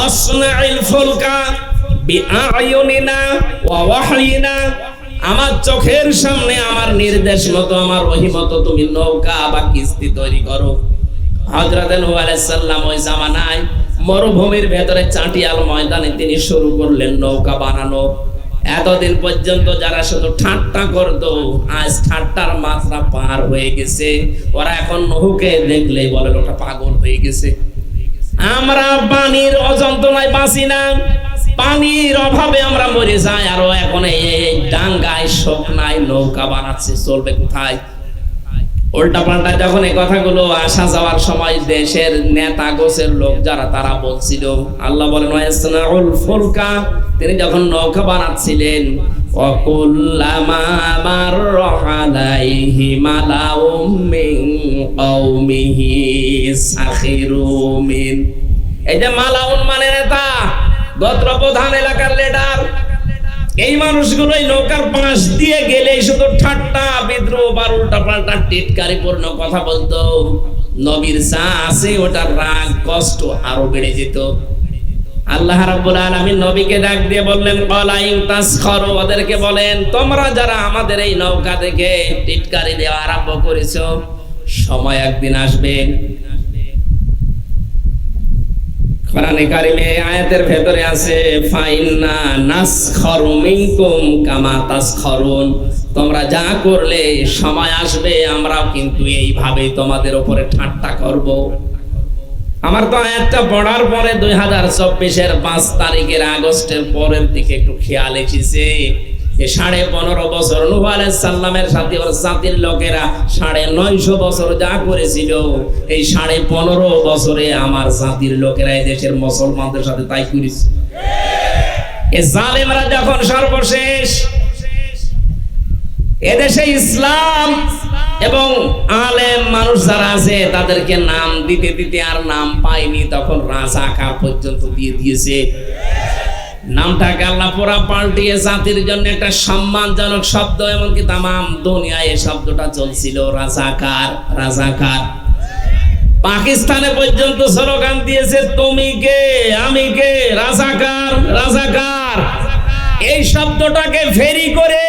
আসনাইল ফুলকা বিআয়ুনিনা ওয়া ওয়াহয়িনা, আমার চোখের সামনে, আমার নির্দেশ মতো, আমার ওহী মতো তুমি নৌকা বা কিস্তি তৈরি করো। হযরত নূহ আলাইহিস সালাম ওই জামানায় মরুভূমির ভেতরে চাটিয়াল ময়দানে তিনি শুরু করলেন নৌকা বানানো। এতদিন পর্যন্ত যারা শুধু ঠাট্টা করতো, আজ ঠাট্টার মাত্রা পার হয়ে গেছে। ওরা এখন নূহকে দেখলেই বলে ওটা পাগল হয়ে গেছে। আমরা পানির অযন্ত্রণায় বাঁচি না, পানির অভাবে আমরা মরে যাই, আর এখন এই ডাঙ্গায় শুকনায় নৌকা বানাচ্ছে, চলবে কোথায়? উল্টা পাল্টা যখন এই কথাগুলো আসা যাওয়ার সময় দেশের নেতা গোছের লোক যারা, তারা বলছিল, আল্লাহ বলেন ওয়াসনাউল ফুলকা, তিনি যখন নৌকা বানাচ্ছিলেন, ওয়াকুল্লামা মাররা আলাইহি মালাউম মিন কওমিহি সাখিরু মিন। এই যে মালাউন মানে নেতা, গোত্র প্রধান, এলাকার লিডার, এই মানুষগুলোই নৌকার পাশ দিয়ে গেলে শুধু ঠাট্টা বিদ্রোহ আর উল্টা পাল্টা টিটকারি পূর্ণ কথা বলতো। নবীর যা আছে ওটার রাগ কষ্ট আরো বেড়ে যেত। আল্লাহ রাব্বুল আলামিন নবীকে ডাক দিয়ে বললেন, ক্বালা ইন তাসখারু, ওদেরকে বলেন তোমরা যারা আমাদের এই নৌকা থেকে টিটকারি দেওয়া আরম্ভ করেছো, সময় একদিন আসবে। কোরআনে কারিমে আয়াতের ভেতরে আছে, ফাইন্না নাসখারু মিনকুম কামা তাসখারুন, তোমরা যা করলে সময় আসবে আমরাও কিন্তু এইভাবে তোমাদের উপরে ঠাট্টা করব। আমার তো আয়াতটা পড়ার পরে 2024-এর 5 তারিখের আগস্টের পরের দিকে একটু খেয়াল এসেছে, 15.5 বছর নূহ আলাইহিস সালামের সাথে ওর জাতির লোকেরা 950 বছর যা করেছিল, এই 15.5 বছরে আমার জাতির লোকেরা এই দেশের মুসলমানদের সাথে তাই করেছে। এই জালেমরা যখন সর্বশেষ এদেশে ইসলাম এবং আলেম মানুষ যারা আছে তাদেরকে নাম দিতে দিতে আর নাম পায়নি, তখন রাজাকার পর্যন্ত দিয়ে দিয়েছে। নামটাকে আল্লাহ পুরা পাল্টিয়ে জাতির জন্য একটা সম্মানজনক শব্দ, এমনকি তামাম দুনিয়ায় এই শব্দটা চলছিল, রাজাকার রাজাকার। পাকিস্তানে পর্যন্ত স্লোগান দিয়েছে, তুমি কে আমি কে, রাজাকার রাজাকার। এই শব্দটাকে ফেরি করে,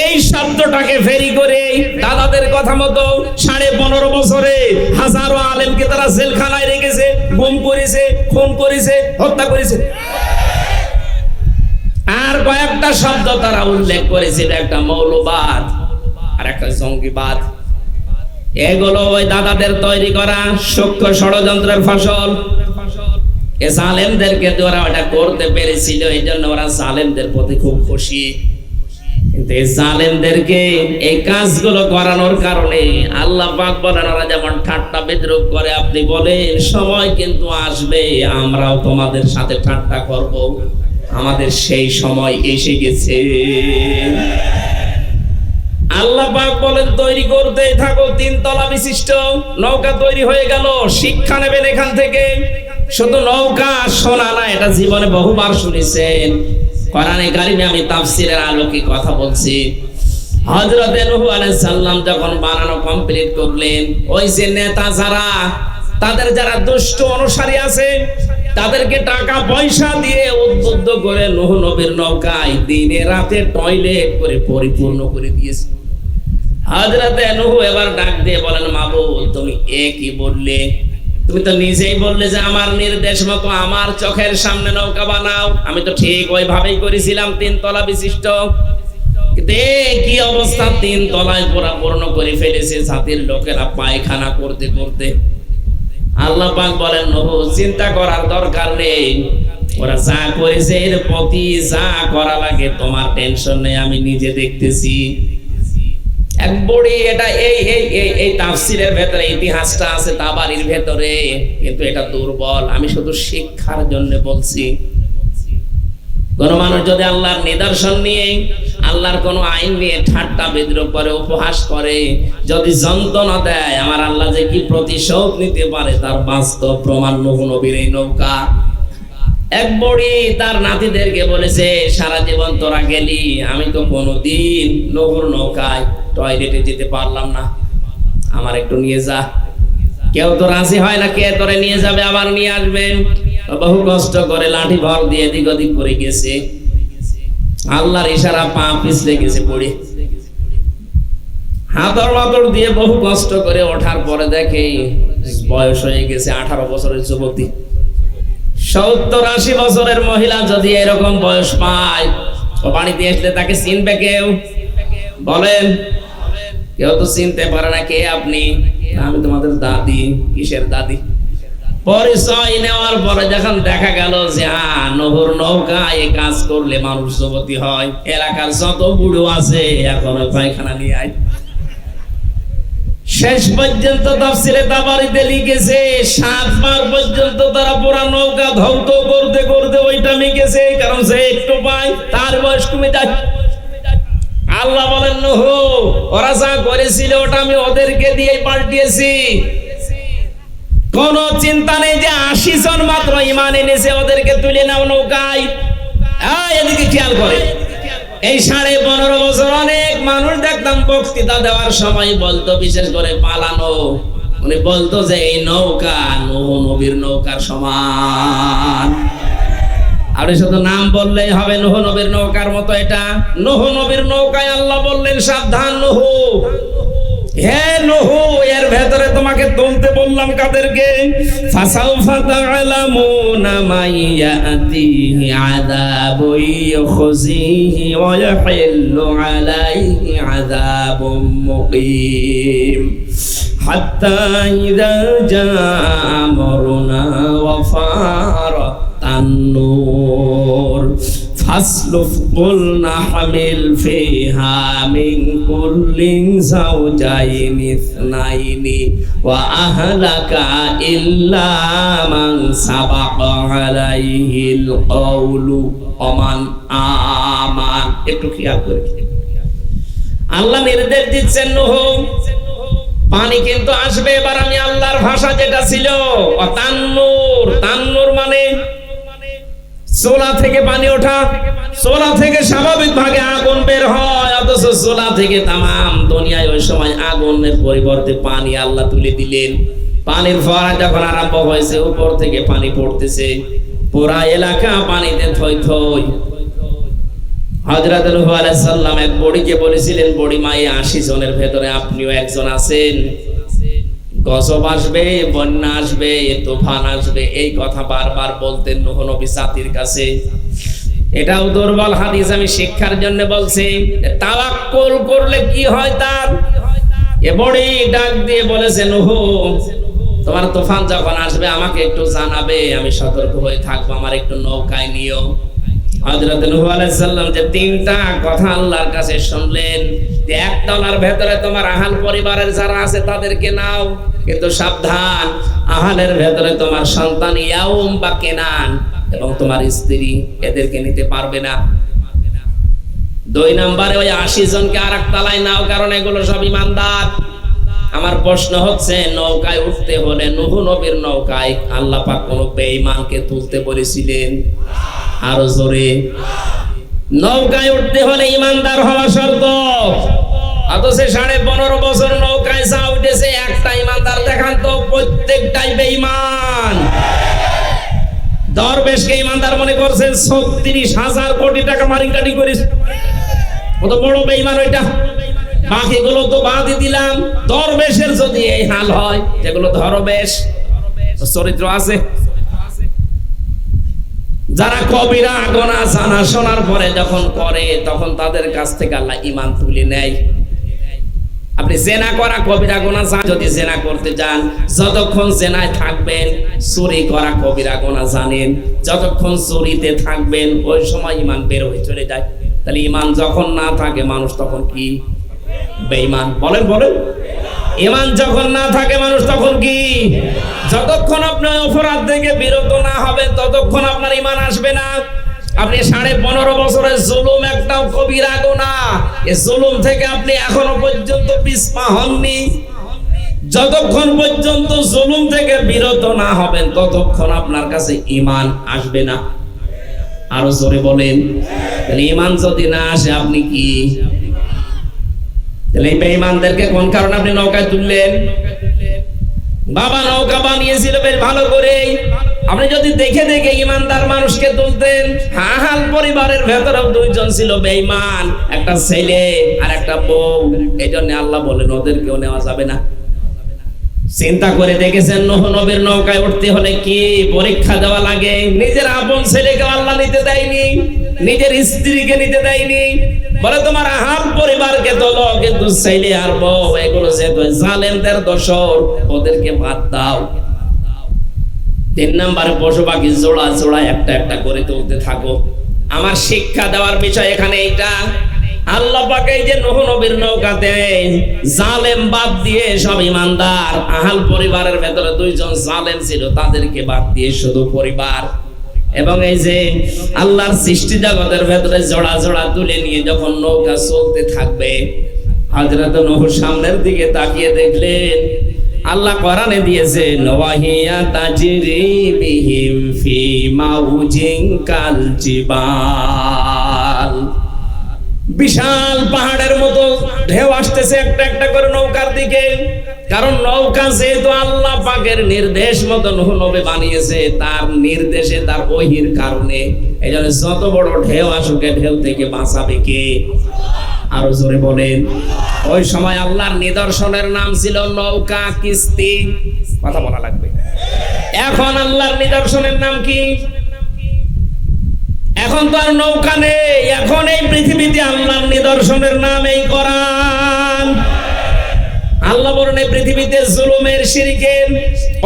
এই শব্দটাকে ফেরি করে দাদাদের কথা মতো 15.5 বছরে হাজারো আলেমকে তারা জেলখানায় রেখেছে, গুম করেছে, খুন করেছে, হত্যা করেছে। আর কয়েকটা শব্দ তারা উল্লেখ করেছে, একটা মৌলবাদ আর একটা জঙ্গিবাদ। এগুলো ওই দাদাদের তৈরি করা সূক্ষ্ম ষড়যন্ত্রের ফসল। এ জালেমদেরকে ওরা ওটা করতে পেরেছিল, এই জন্য ওরা জালেমদের প্রতি খুব খুশি। কিন্তু এই জালেমদেরকে এই কাজগুলো করানোর কারণে আল্লাহ পাক বলেন, ওরা যেমন ঠাট্টা বিদ্রুপ করে, আপনি বলেন সময় কিন্তু আসবে আমরাও তোমাদের সাথে ঠাট্টা করব। আমাদের সেই সময় এসে গেছে। আল্লাহ পাক বলেন, তৈরি করতেই থাকো। 3 তলা বিশিষ্ট নৌকা তৈরি হয়ে গেল। শিক্ষা নেবেন এখান থেকে। শুধু নৌকা শোনা না, এটা জীবনে বহুবার শুনেছেন। কোরআনে কারিমে আমি তাফসীরের আলোকে কথা বলছি। হযরত নূহ আলাইহিস সালাম যখন বানানো কমপ্লিট করলেন, ওই যে নেতা যারা, তাদের যারা দুষ্ট অনুসারী আছে, তাদেরকে টাকা পয়সা দিয়ে উদ্বুদ্ধ করে নূহ নবীর নৌকায় দিনে রাতে টয়লেট করে পরিপূর্ণ করে দিয়েছে। হযরত নূহ এবার ডাক দিয়ে বলেন, মাবুদ তুমি কি বললে? তুমি তো নিজেই বললে যে আমার নির্দেশ মতো আমার চোখের সামনে নৌকা বানাও। আমি তো ঠিক ওইভাবেই করেছিলাম, 3 তলা বিশিষ্ট। কি অবস্থা, 3 তলায় পরিপূর্ণ করে ফেলেছে জাতির লোকেরা পায়খানা করতে করতে। আল্লাহ পাক বলেন, নূহ চিন্তা করার দরকার নেই, ওরা যা করেছে এর প্রতি যা করা লাগে তোমার টেনশন নেই, আমি নিজে দেখতেছি। এক বড়ি এটা এই তাফসীরের ভেতরে ইতিহাসটা আছে তাবারির ভেতরে, কিন্তু এটা দুর্বল। আমি শুধু শিক্ষার জন্য বলছি। কোন মানুষ যদি আল্লাহর নিদর্শন নিয়ে, আল্লাহর কোন আইন নিয়ে ঠাট্টা বিদ্রুপ করে, উপহাস করে, যদি যন্ত্রণা দেয়, আমার আল্লাহ যে কি প্রতিশোধ নিতে পারে তার বাস্তব প্রমাণ নূহ নবীর এই নৌকা। এক বড়ি তার নাতিদেরকে বলেছে, সারা জীবন তোরা গেলি, আমি তো কোনোদিন নূহর নৌকায় টয়লেটে যেতে পারলাম না, আমার একটু নিয়ে যা। কেউ তো রাজি হয় না, কে তোরে নিয়ে যাবে আবার নিয়ে আসবে। বহু কষ্ট করে লাঠি ভর দিয়ে এদিক ওদিক করে গেছে। আল্লাহর ইশারা পা পিছলে গেছে পড়ে। হাতর মাতর দিয়ে বহু কষ্ট করে ওঠার পরে দেখে বয়স হয়ে গেছে 18 বছরের যুবতী। 70-80 বছরের মহিলা যদি এরকম বয়স পায়, ও বাড়িতে আসলে তাকে চিনবে কেউ? বলেন, কেউ তো চিনতে পারে না। কে আপনি? আমি তোমাদের দাদি। কিসের দাদি? পরিচয় নেওয়ার পরে যখন দেখা গেল যে নূহর নৌকা এই কাজ করলে মানুষ যুবতী হয়, এলাকার যত বুড়ো আছে এখন পায়খানা নিয়ে আয়। শেষ পর্যন্ত তাফসীরে তাবারিতে লিখেছে 7 বার পর্যন্ত তারা পুরা নৌকা ধৌত করতে করতে ওইটা মিকেছে, কারণ সে একটু পায় তার বয়স কমে যায়। আল্লাহ বলেন, নূহ ওরা যা করেছিল ওটা আমি ওদেরকে দিয়ে পাল্টিয়েছি। কোন চিন্তা নেই যে 80 জন মাত্র ঈমান এনেছে, ওদেরকে তুলে নাও নৌকায়। এদিকে খেয়াল করে, এই 15.5 বছর অনেক মানুষ দেখতাম বক্তৃতা দেওয়ার সময় বলতো, বিশেষ করে পালানো, উনি বলতো যে এই নৌকা নূহ নবীর নৌকার সমান। আর শুধু নাম বললেই হবে নূহ নবীর নৌকার মতো এটা। নূহ নবীর নৌকায় আল্লাহ বললেন, সাবধান নূহ, হে নূহ, এর ভেতরে তোমাকে তুলতে বললাম কাদেরকে? ফাসাউফা তা'লামুনা মাইয়াতিহি আযাবুন ইউখজিহি ওয়া ইয়াহিল্লু আলাইহি আযাবুম মুকিম হাত্তা ইযা জাআ আমরুনা ওয়া ফারাত আন-নূর ফাসলুক কুলনা হামিল ফিহা মিন কুল্লিন যাওজাইনি ইসনাইনি ওয়া আহলাকা ইল্লা মান সাবাকা আলাইহিল কওলু ওমান আমান। একটু খেয়াল করে, আল্লাহ নির্দেশ দিচ্ছেন নূহ পানি কিন্তু আসবে। এবার আমি আল্লাহর ভাষা যেটা ছিল তান্নুর, তান্নুর মানে চোলা থেকে পানি ওঠা, চোলা থেকে স্বাভাবিক ভাবে আগুন বের হয়, অথচ চোলা থেকে তামাম দুনিয়ায় ওই সময় আগুনের পরিবর্তে পানি আল্লাহ তুলে দিলেন। পানির ফোয়ারা যখন আরম্ভ হয়েছে, উপর থেকে পানি পড়তেছে, পুরা এলাকা পানিতে থই থই। হযরত নূহ আলাইহিস সালাম এক বুড়িকে বলেছিলেন, বুড়ি মা, 80 জনের ভেতরে আপনিও একজন আছেন। গজব আসবে, বন্যা আসবে, তুফান আসবে, এই কথা বারবার বলতেন নূহ নবী জাতির কাছে। এটাও দুর্বল হাদিস, আমি শিক্ষার জন্য বলছি। তাওয়াক্কুল করলে কি হয় তার। এ বুড়ি ডাক দিয়ে বলেছে, নূহ, তোমার তুফান যখন আসবে আমাকে একটু জানাবে, আমি সতর্ক হয়ে থাকবো, আমার একটু নৌকায় নিও। হযরত নূহ আলাইহিস সালাম যে 3টা কথা আল্লাহর কাছে শুনলেন, যে এক তলার ভেতরে তোমার আহাল পরিবারের যারা আছে তাদেরকে নাও, কিন্তু সাবধান, আহালের ভেতরে তোমার সন্তান ইয়াউম বা কেনান এবং তোমার স্ত্রী, এদেরকে নিতে পারবে না। 2 নম্বরে ওই 80 জনকে আরেক তলায় নাও, কারণ এগুলো সব ঈমানদার। আমার প্রশ্ন হচ্ছে, নৌকায় উঠতে হলে নূহ নবীর নৌকায় আল্লাহ পাক কোন বেঈমানকে তুলতে বলেছিলেন? আরো জোরে। নৌকায় উঠতে হলে ঈমানদার হওয়া শর্ত, অথচ 15.5 বছর নৌকায় যা উঠেছে, একটা ঈমানদার দেখান তো, প্রত্যেকটাই বেঈমান। দরবেশকে ঈমানদার মনে করছেন, 36,000 কোটি টাকা মারিকাটি করিস, কত বড় বেঈমান ওইটা। বাকিগুলো তো বাদই দিলাম। দরবেশের যদি এই হাল হয়, যেগুলো দরবেশ চরিত্র আছে, যারা কবিরা গোনা জানা শোনার পরে যখন করে, তখন তাদের কাছ থেকে আল্লাহ ঈমান তুলে নেয়। আপনি জেনা করা কবিরা গোনা, যদি জেনা করতে যান, যতক্ষণ জেনায় থাকবেন, চুরি করা কবিরা গোনা জানেন, যতক্ষণ চুরিতে থাকবেন ওই সময় ঈমান বের হয়ে চলে যায়। তাহলে ঈমান যখন না থাকে মানুষ তখন কি? বেঈমান। বলেন বলেন, ঈমান যখন না থাকে মানুষ তখন কি? যতক্ষণ আপনি অপরাধ থেকে বিরত না হবেন ততক্ষণ আপনার ঈমান আসবে না। আপনি 15.5 বছরের জুলুম একটাও কবিরা গুনাহ, এই জুলুম থেকে আপনি এখনো পর্যন্ত পিছপা হননি। যতক্ষণ পর্যন্ত জুলুম থেকে বিরত না হবেন ততক্ষণ আপনার কাছে ঈমান আসবে না। আরো জোরে বলেন। ঈমান যদি না আসে আপনি কি? তাহলে এই বেঈমানদেরকে কোন কারণে আপনি নৌকায় তুললেন? বাবা নৌকা বানিয়েছিল বেশ ভালো করে। আপনি যদি দেখে দেখে ঈমানদার মানুষকে তুলতেন, আহাল পরিবারের ভেতরেও 2 জন ছিল বেঈমান, একটা ছেলে আর একটা বউ। এই জন্য আল্লাহ বলেন ওদেরকেও নেওয়া যাবে না। চিন্তা করে দেখেছেন নূহ নবীর নৌকায় উঠতে হলে কি পরীক্ষা দেওয়া লাগে? নিজের আপন ছেলেকে আল্লাহ নিতে দেয়নি, নিজের স্ত্রীকে নিতে দেয়নি, বলে তোমার আহাল পরিবারকে তোলো, কিন্তু ছেলে আর বউ এগুলো যে জালেমদের দোসর, ওদেরকে বাদ দাও। 3 নম্বরে পশু পাখি জোড়া জোড়া একটা একটা করে তুলতে থাকো। আমার শিক্ষা দেওয়ার বিষয় এখানে এইটা। আল্লাহ পাক এই যে নূহ নবীর নৌকাতে জালেম বাদ দিয়ে সব ঈমানদার, আহাল পরিবারের ভেতরে 2 জন জালেম ছিল, তাদেরকে বাদ দিয়ে শুধু পরিবার, এবং এই যে আল্লাহর সৃষ্টি জগতের ভেতরে জোড়া জোড়া তুলে নিয়ে যখন নৌকা চলতে থাকবে, হযরত নূহ সামনের দিকে তাকিয়ে দেখলেন আল্লাহ কোরআনে দিয়েছে, নওয়াহিয়া তাজরি বিহিম ফি মাউজিন কাল জিবাল। বিশাল পাহাড়ের মতো ঢেউ আসতেছে একটা একটা করে নৌকার দিকে। কারণ নৌকা যেহেতু আল্লাহ পাকের নির্দেশ মতো নূহ নবী বানিয়েছে, তার নির্দেশে, তার ওহীর কারণে, এই জন্য যত বড় ঢেউ আসুক ঢেউ থেকে বাঁচাবে কে? আরো জোরে বলেন। ওই সময় আল্লাহর নিদর্শনের নাম ছিল নৌকা, কিস্তি। কথা বলা লাগবে। এখন আল্লাহর নিদর্শনের নাম কি? এখন তো আর নৌকা নেই, এখন এই পৃথিবীতে আল্লাহর নিদর্শনের নাম এই কোরআন। আল্লাহ বলেন এই পৃথিবীতে জুলুমের, শিরকের,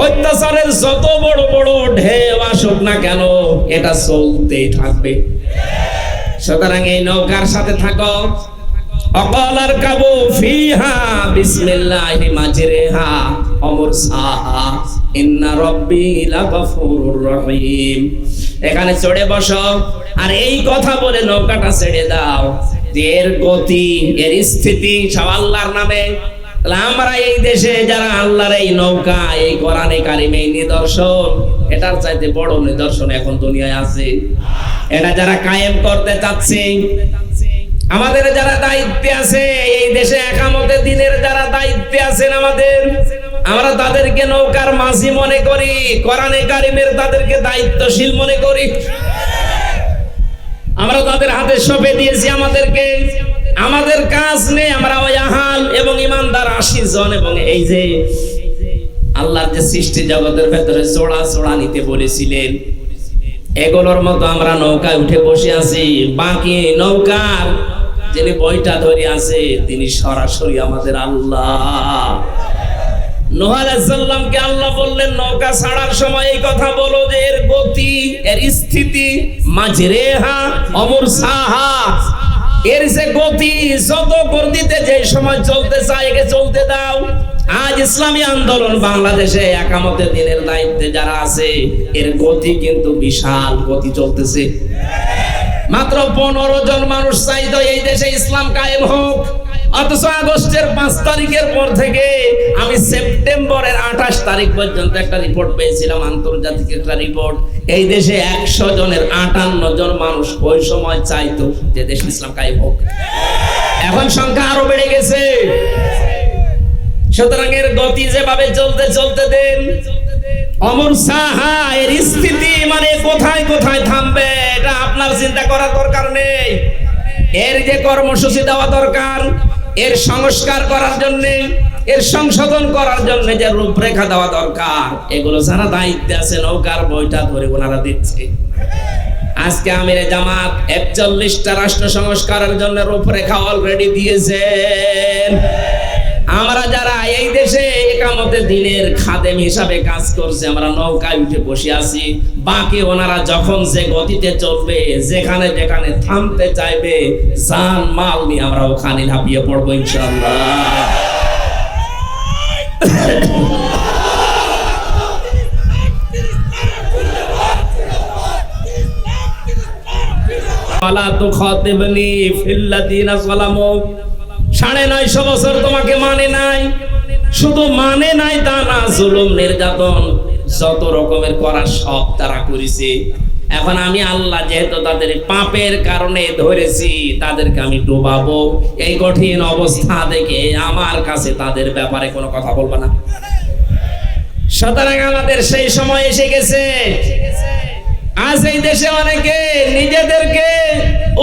অত্যাচারের যত বড় বড় ঢেউ আসুক না কেন, এটা চলতেই থাকবে। সুতরাং এই নৌকার সাথে থাকো। অকালার কাবু ফিহা বিসমিল্লাহি মাজরিহা ওয়া মুরসাহা ইন্না রাব্বি লাগফুরুর রহিম। এখানে চড়ে বসো আর এই কথা বলে নৌকাটা ছেড়ে দাও। যে এর গতি, এর স্থিতি সব আল্লাহর নামে। তাহলে আমরা এই দেশে যারা আল্লাহর এই নৌকা, এই কোরআনে কারিমে এই নিদর্শন, এটার চাইতে বড় নিদর্শন এখন দুনিয়ায় আছে। এটা যারা কায়েম করতে চাচ্ছে, আমাদের যারা দায়িত্বে আছে, এই দেশে একামতে দিনের যারা দায়িত্বে আছেন আমাদের, আমরা তাদেরকে নৌকার মাঝি মনে করি, কোরআনে কারিমের তাদেরকে দায়িত্বশীল মনে করি। আমরা তাদের হাতে সঁপে দিয়েছি আমাদেরকে। আমাদের কাজ নেই, আমরা ওই আহাল এবং ইমানদার 80 জন এবং এই যে আল্লাহর যে সৃষ্টি জগতের ভেতরে জোড়া জোড়া নিতে বলেছিলেন, এগুলোর মতো আমরা নৌকায় উঠে বসে আছি। বাকি নৌকার যিনি বইটা ধরে আছে তিনি সরাসরি আমাদের আল্লাহ। নূহ আলাইহিস সালামকে আল্লাহ বললেন নৌকা ছাড়ার সময় এই কথা বলো যে এর গতি, এর স্থিতি, মাজরেহা অমরসাহা, এর যে গতি যত গতিতে যে সময় চলতে চায় একে চলতে দাও। আজ ইসলামী আন্দোলন বাংলাদেশে একামতের দিনের দায়িত্বে যারা আছে, এর গতি কিন্তু বিশাল গতি চলতেছে। মাত্র 15 জন মানুষ চাইতো এই দেশে ইসলাম কায়েম হোক, অথচ আগস্টের 5 তারিখের পর থেকে আমি সেপ্টেম্বরের 28 তারিখ পর্যন্ত একটা রিপোর্ট পেয়েছিলাম, আন্তর্জাতিক একটা রিপোর্ট। এই দেশে 100 জনের 58 জন মানুষ ওই সময় চাইতো যে দেশে ইসলাম কায়েম হোক। এখন সংখ্যা আরো বেড়ে গেছে। সুতরাং এর গতি যেভাবে চলতে চলতে দেন, অমর সাহা এর স্থিতি মানে কোথায় কোথায় থামবে এটা আপনার চিন্তা করার দরকার নেই। এর যে কর্মসূচি দেওয়া দরকার, এর সংস্কার করার জন্য, এর সংশোধন করার জন্য যে রূপরেখা দেওয়া দরকার, এগুলো যারা দায়িত্বে আছে নৌকার বইটা ধরে ওনারা দিচ্ছে। আজকে আমিরে জামাত 41টা রাষ্ট্র সংস্কারের জন্য রূপরেখা অলরেডি দিয়েছেন। আমরা যারা এই দেশে একামতে দিনের খাদেম হিসাবে কাজ করছে, আমরা নৌকায় উঠে বসে আছি। বাকি ওনারা যখন যে গতিতে চলবে, যেখানে যেখানে থামতে চাইবে, জান মাল নিয়ে আমরা ওখানে ঝাঁপিয়ে পড়বো ইনশাআল্লাহ। ওয়ালা তুখাতিবনি ফিল্লাযিনা যালামু। 950 বছর তোমাকে মানে নাই, শুধু মানে নাই তা না, জুলুম নির্যাতন যত রকমের করা সব তারা করেছে। এখন আমি আল্লাহ যেহেতু তাদের পাপের কারণে ধরেছি, তাদেরকে আমি ডুবাবো। এই কঠিন অবস্থা দেখে আমার কাছে তাদের ব্যাপারে কোনো কথা বলবো না। সুতরাং আমাদের সেই সময় এসে গেছে। আজ এই দেশে অনেকে নিজেদেরকে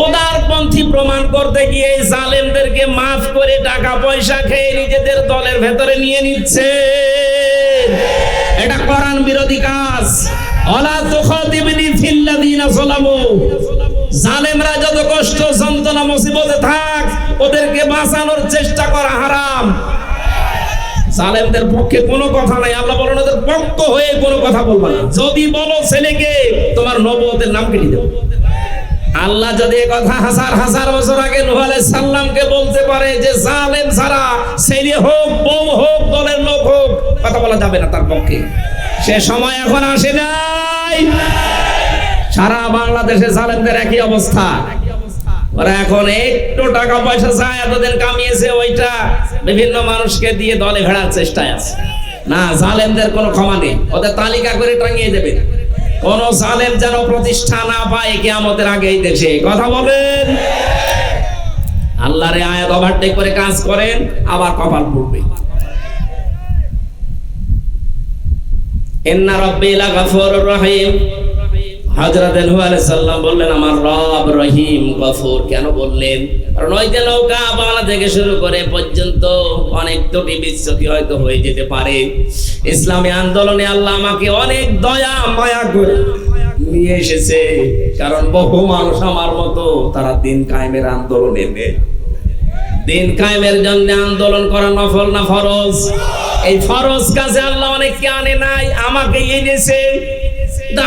উদারপন্থী প্রমাণ করতে গিয়ে জালেমদেরকে মাফ করে টাকা পয়সা খেয়ে নিজেদের দলের ভেতরে নিয়ে নিচ্ছে। এটা কোরআন বিরোধী কাজ। ওয়ালা তুখাতিবনি ফিল্লাযিনা যালামু। জালেমরা যত কষ্ট যন্ত্রণা মুসিবতে থাক, ওদেরকে বাঁচানোর চেষ্টা করা হারাম। জালেমদের পক্ষে কোনো কথা নাই। আল্লাহ বলেন ওদের পক্ষ হয়ে কোনো কথা বলবা না। যদি বলো ছেলেকে, তোমার নবুয়তের নাম কেটে দেব। আল্লাহ যদি এই কথা হাজার হাজার বছর আগে নূহ আলাইহিস সালামকে বলতে পারে যে জালেম ছাড়া ছেলে হোক, বউ হোক, দলের লোক হোক, কথা বলা যাবে না তার পক্ষে, সে সময় এখন আসে নাই। সারা বাংলাদেশে জালেমদের একই অবস্থা। ওরা এখন একটু টাকা পয়সা চায়, এতদিন কামিয়েছে, ওইটা বিভিন্ন মানুষকে দিয়ে দলে ভেড়ার চেষ্টায় আছে। না, জালেমদের কোনো ক্ষমা নেই, ওদের তালিকা করে টাঙিয়ে দেবে। কোন জালেম যেন প্রতিষ্ঠা না পায় কিয়ামতের আগে এই দেশে। কথা বলেন। আল্লাহর আয়াত ওভারটেক করে কাজ করেন, আবার কপাল পড়বে। ইন্না রাব্বি লাগাফুরুর রহিম। হযরত নূহ আলাইহিস সালাম বললেন আমার রব রহিম গফুর। কেন বললেন? কারণ ওই যে নৌকা বাংলা থেকে শুরু করে পর্যন্ত অনেক ত্রুটি বিচ্যুতি হয়তো হয়ে যেতে পারে। ইসলামী আন্দোলনে আল্লাহ আমাকে অনেক দয়া মায়া করে নিয়ে এসেছে, কারণ বহু মানুষ আমার মতো তারা দিন কায়েমের আন্দোলনে নেই। দিন কায়েমের জন্য আন্দোলন করা নফল না ফরজ? এই ফরজ কাজে আল্লাহ অনেককে আনে নাই, আমাকে এনেছে।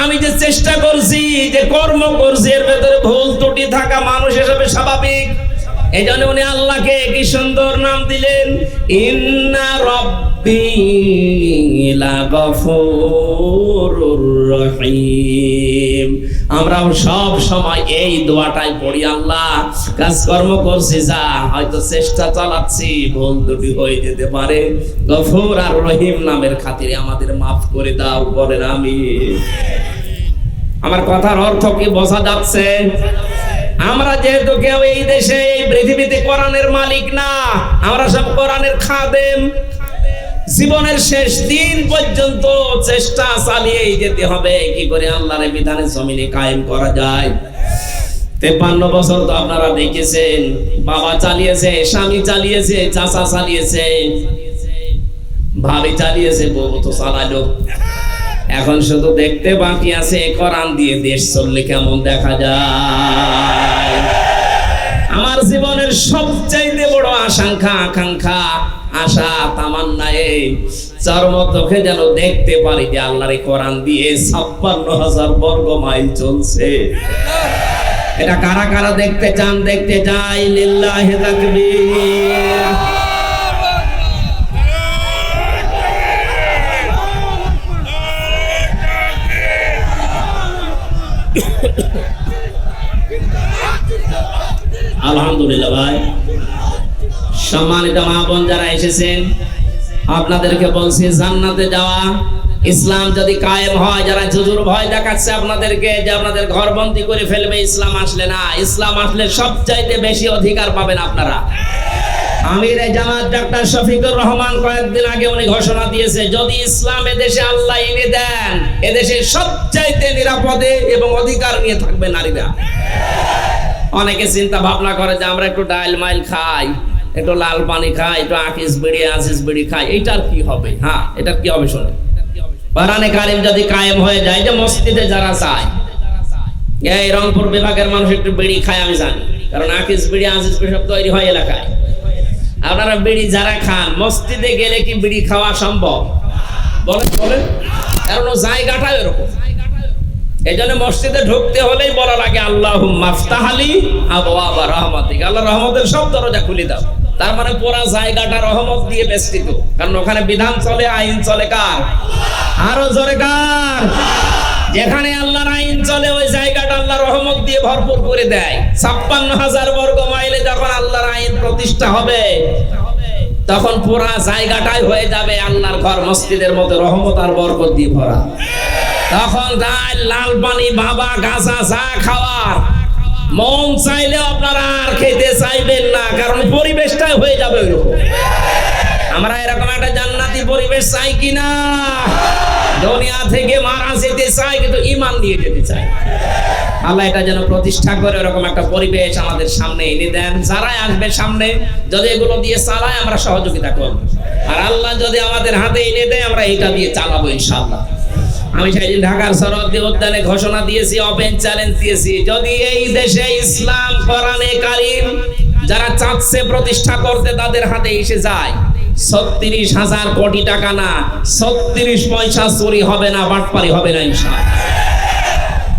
আমি যে চেষ্টা করছি, যে কর্ম করছি, এর ভেতরে ভুল ত্রুটি থাকা মানুষ হিসেবে স্বাভাবিক। এই জন্য উনি আল্লাহকে কি সুন্দর নাম দিলেন, ইন্না রাব্বি লাগফুরুর রহিম। আমরাও সব সময় এই দোয়াটাই পড়ি, আল্লাহ কাজকর্ম করছি যা হয়তো চেষ্টা চালাচ্ছি, ভুল ত্রুটি হয়ে যেতে পারে, গফুর আর রহিম নামের খাতিরে আমাদের মাফ করে দাও, বলেন আমিন। আমার কথার অর্থ কি বোঝা যাচ্ছে? আমরা যেহেতু কেউ এই দেশে এই পৃথিবীতে কোরআনের মালিক না, আমরা সব কোরআনের খাদেম। জীবনের শেষ দিন পর্যন্ত চেষ্টা চালিয়েই যেতে হবে কি করে আল্লাহর বিধানে জমিনে কায়েম করা যায়। 53 বছর তো আপনারা দেখেছেন, বাবা চালিয়েছে, স্বামী চালিয়েছে, চাচা চালিয়েছে, ভাবি চালিয়েছে, বউ তো চালালো। এখন শুধু দেখতে বাকি আছে কোরআন দিয়ে দেশ চললে কেমন দেখা যায়। আমার জীবনের সবচাইতে বড় আশঙ্কা, আকাঙ্ক্ষা, আশা, তামান্না এই চরমতকে যেন দেখতে পারি যে আল্লাহর কোরআন দিয়ে 56,000 বর্গ মাইল চলছে। এটা কারা কারা দেখতে চান? দেখতে চাই, লিল্লাহি তাকবীর। আলহামদুলিল্লাহ। ভাই সম্মানিত মা বোন যারা এসেছেন, আপনাদেরকে বলছি জান্নাতে যাওয়া, ইসলাম যদি কায়েম হয়, যারা জুজুর ভয় দেখাচ্ছে আপনাদেরকে যে আপনাদের ঘরবন্দি করে ফেলবে ইসলাম আসলে, না, ইসলাম আসলে সবচাইতে বেশি অধিকার পাবেন আপনারা। আমির জামাত ডাক্তার শফিকুর রহমান কয়েকদিন আগে উনি ঘোষণা দিয়েছে, যদি ইসলাম এদেশে আল্লাহ এনে দেন, এদেশে সবচাইতে নিরাপদে এবং অধিকার নিয়ে থাকবে নারীরা। অনেকে চিন্তা ভাবনা করে যে আমরা একটু ডাইল মাইল খাই, একটু লাল পানি খাই, একটু আকিস বিড়ি আজিস বিড়ি খাই, এইটার কি হবে? হ্যাঁ, এটার কি হবে শুনে, কোরআনে কারিম যদি কায়েম হয়ে যায়, যে মসজিদে যারা চায়, এই রংপুর বিভাগের মানুষ একটু বিড়ি খায় আমি জানি, কারণ আকিস বিড়ি আজিস বিড়ি সব তৈরি হয় এলাকায়। আপনারা বিড়ি যারা খান, মসজিদে গেলে কি বিড়ি খাওয়া সম্ভব? বলেন বলেন, কারণ জায়গাটা এরকম। এই জন্য মসজিদে ঢুকতে হলেই বলা লাগে আল্লাহুম্মা আফতাহলি আবওয়াবা রাহমাতিক, আল্লাহ রহমতের সব দরজা খুলে দাও। তার মানে পুরো জায়গাটা রহমত দিয়ে বেষ্টিত, কারণ ওখানে বিধান চলে, আইন চলে কার? আরো জোরে কার? যেখানে আল্লাহর আইন চলে ওই জায়গাটা আল্লাহ রহমত দিয়ে ভরপুর করে দেয়। 56,000 বর্গ মাইলে যখন আল্লাহর আইন প্রতিষ্ঠা হবে, তখন পুরা জায়গাটাই হয়ে যাবে আল্লাহর ঘর, মসজিদের মতো রহমত আর বরকত দিয়ে ভরা। তখন ডাল, লাল পানি, বাবা, গাছা, চা খাওয়ার মন চাইলেও আপনারা আর খেতে চাইবেন না, কারণ পরিবেশটাই হয়ে যাবে ওইরকম। আমরা এরকম একটা জান্নাতি পরিবেশ চাই কিনা? দুনিয়া থেকে মারা যেতে চাই, কিন্তু ঈমান নিয়ে যেতে চাই। আল্লাহ এটা যেন প্রতিষ্ঠা করে এরকম একটা পরিবেশ আমাদের সামনে এনে দেন। যারাই আসবে সামনে, যদি এগুলো দিয়ে চালায় আমরা সহযোগিতা করব, আর আল্লাহ যদি আমাদের হাতে এনে দেয় আমরা এটা দিয়ে চালাবো ইনশাআল্লাহ। আমি সেদিন ঢাকার সরোয়ার্দী উদ্যানে ঘোষণা দিয়েছি, ওপেন চ্যালেঞ্জ দিয়েছি, যদি এই দেশে ইসলাম কোরআনে কারিম যারা চাচ্ছে প্রতিষ্ঠা করতে তাদের হাতে এসে যায়, 36,000 কোটি টাকা না, 36 পয়সা চুরি হবে না, বাটপারি হবে না ইনশাআল্লাহ।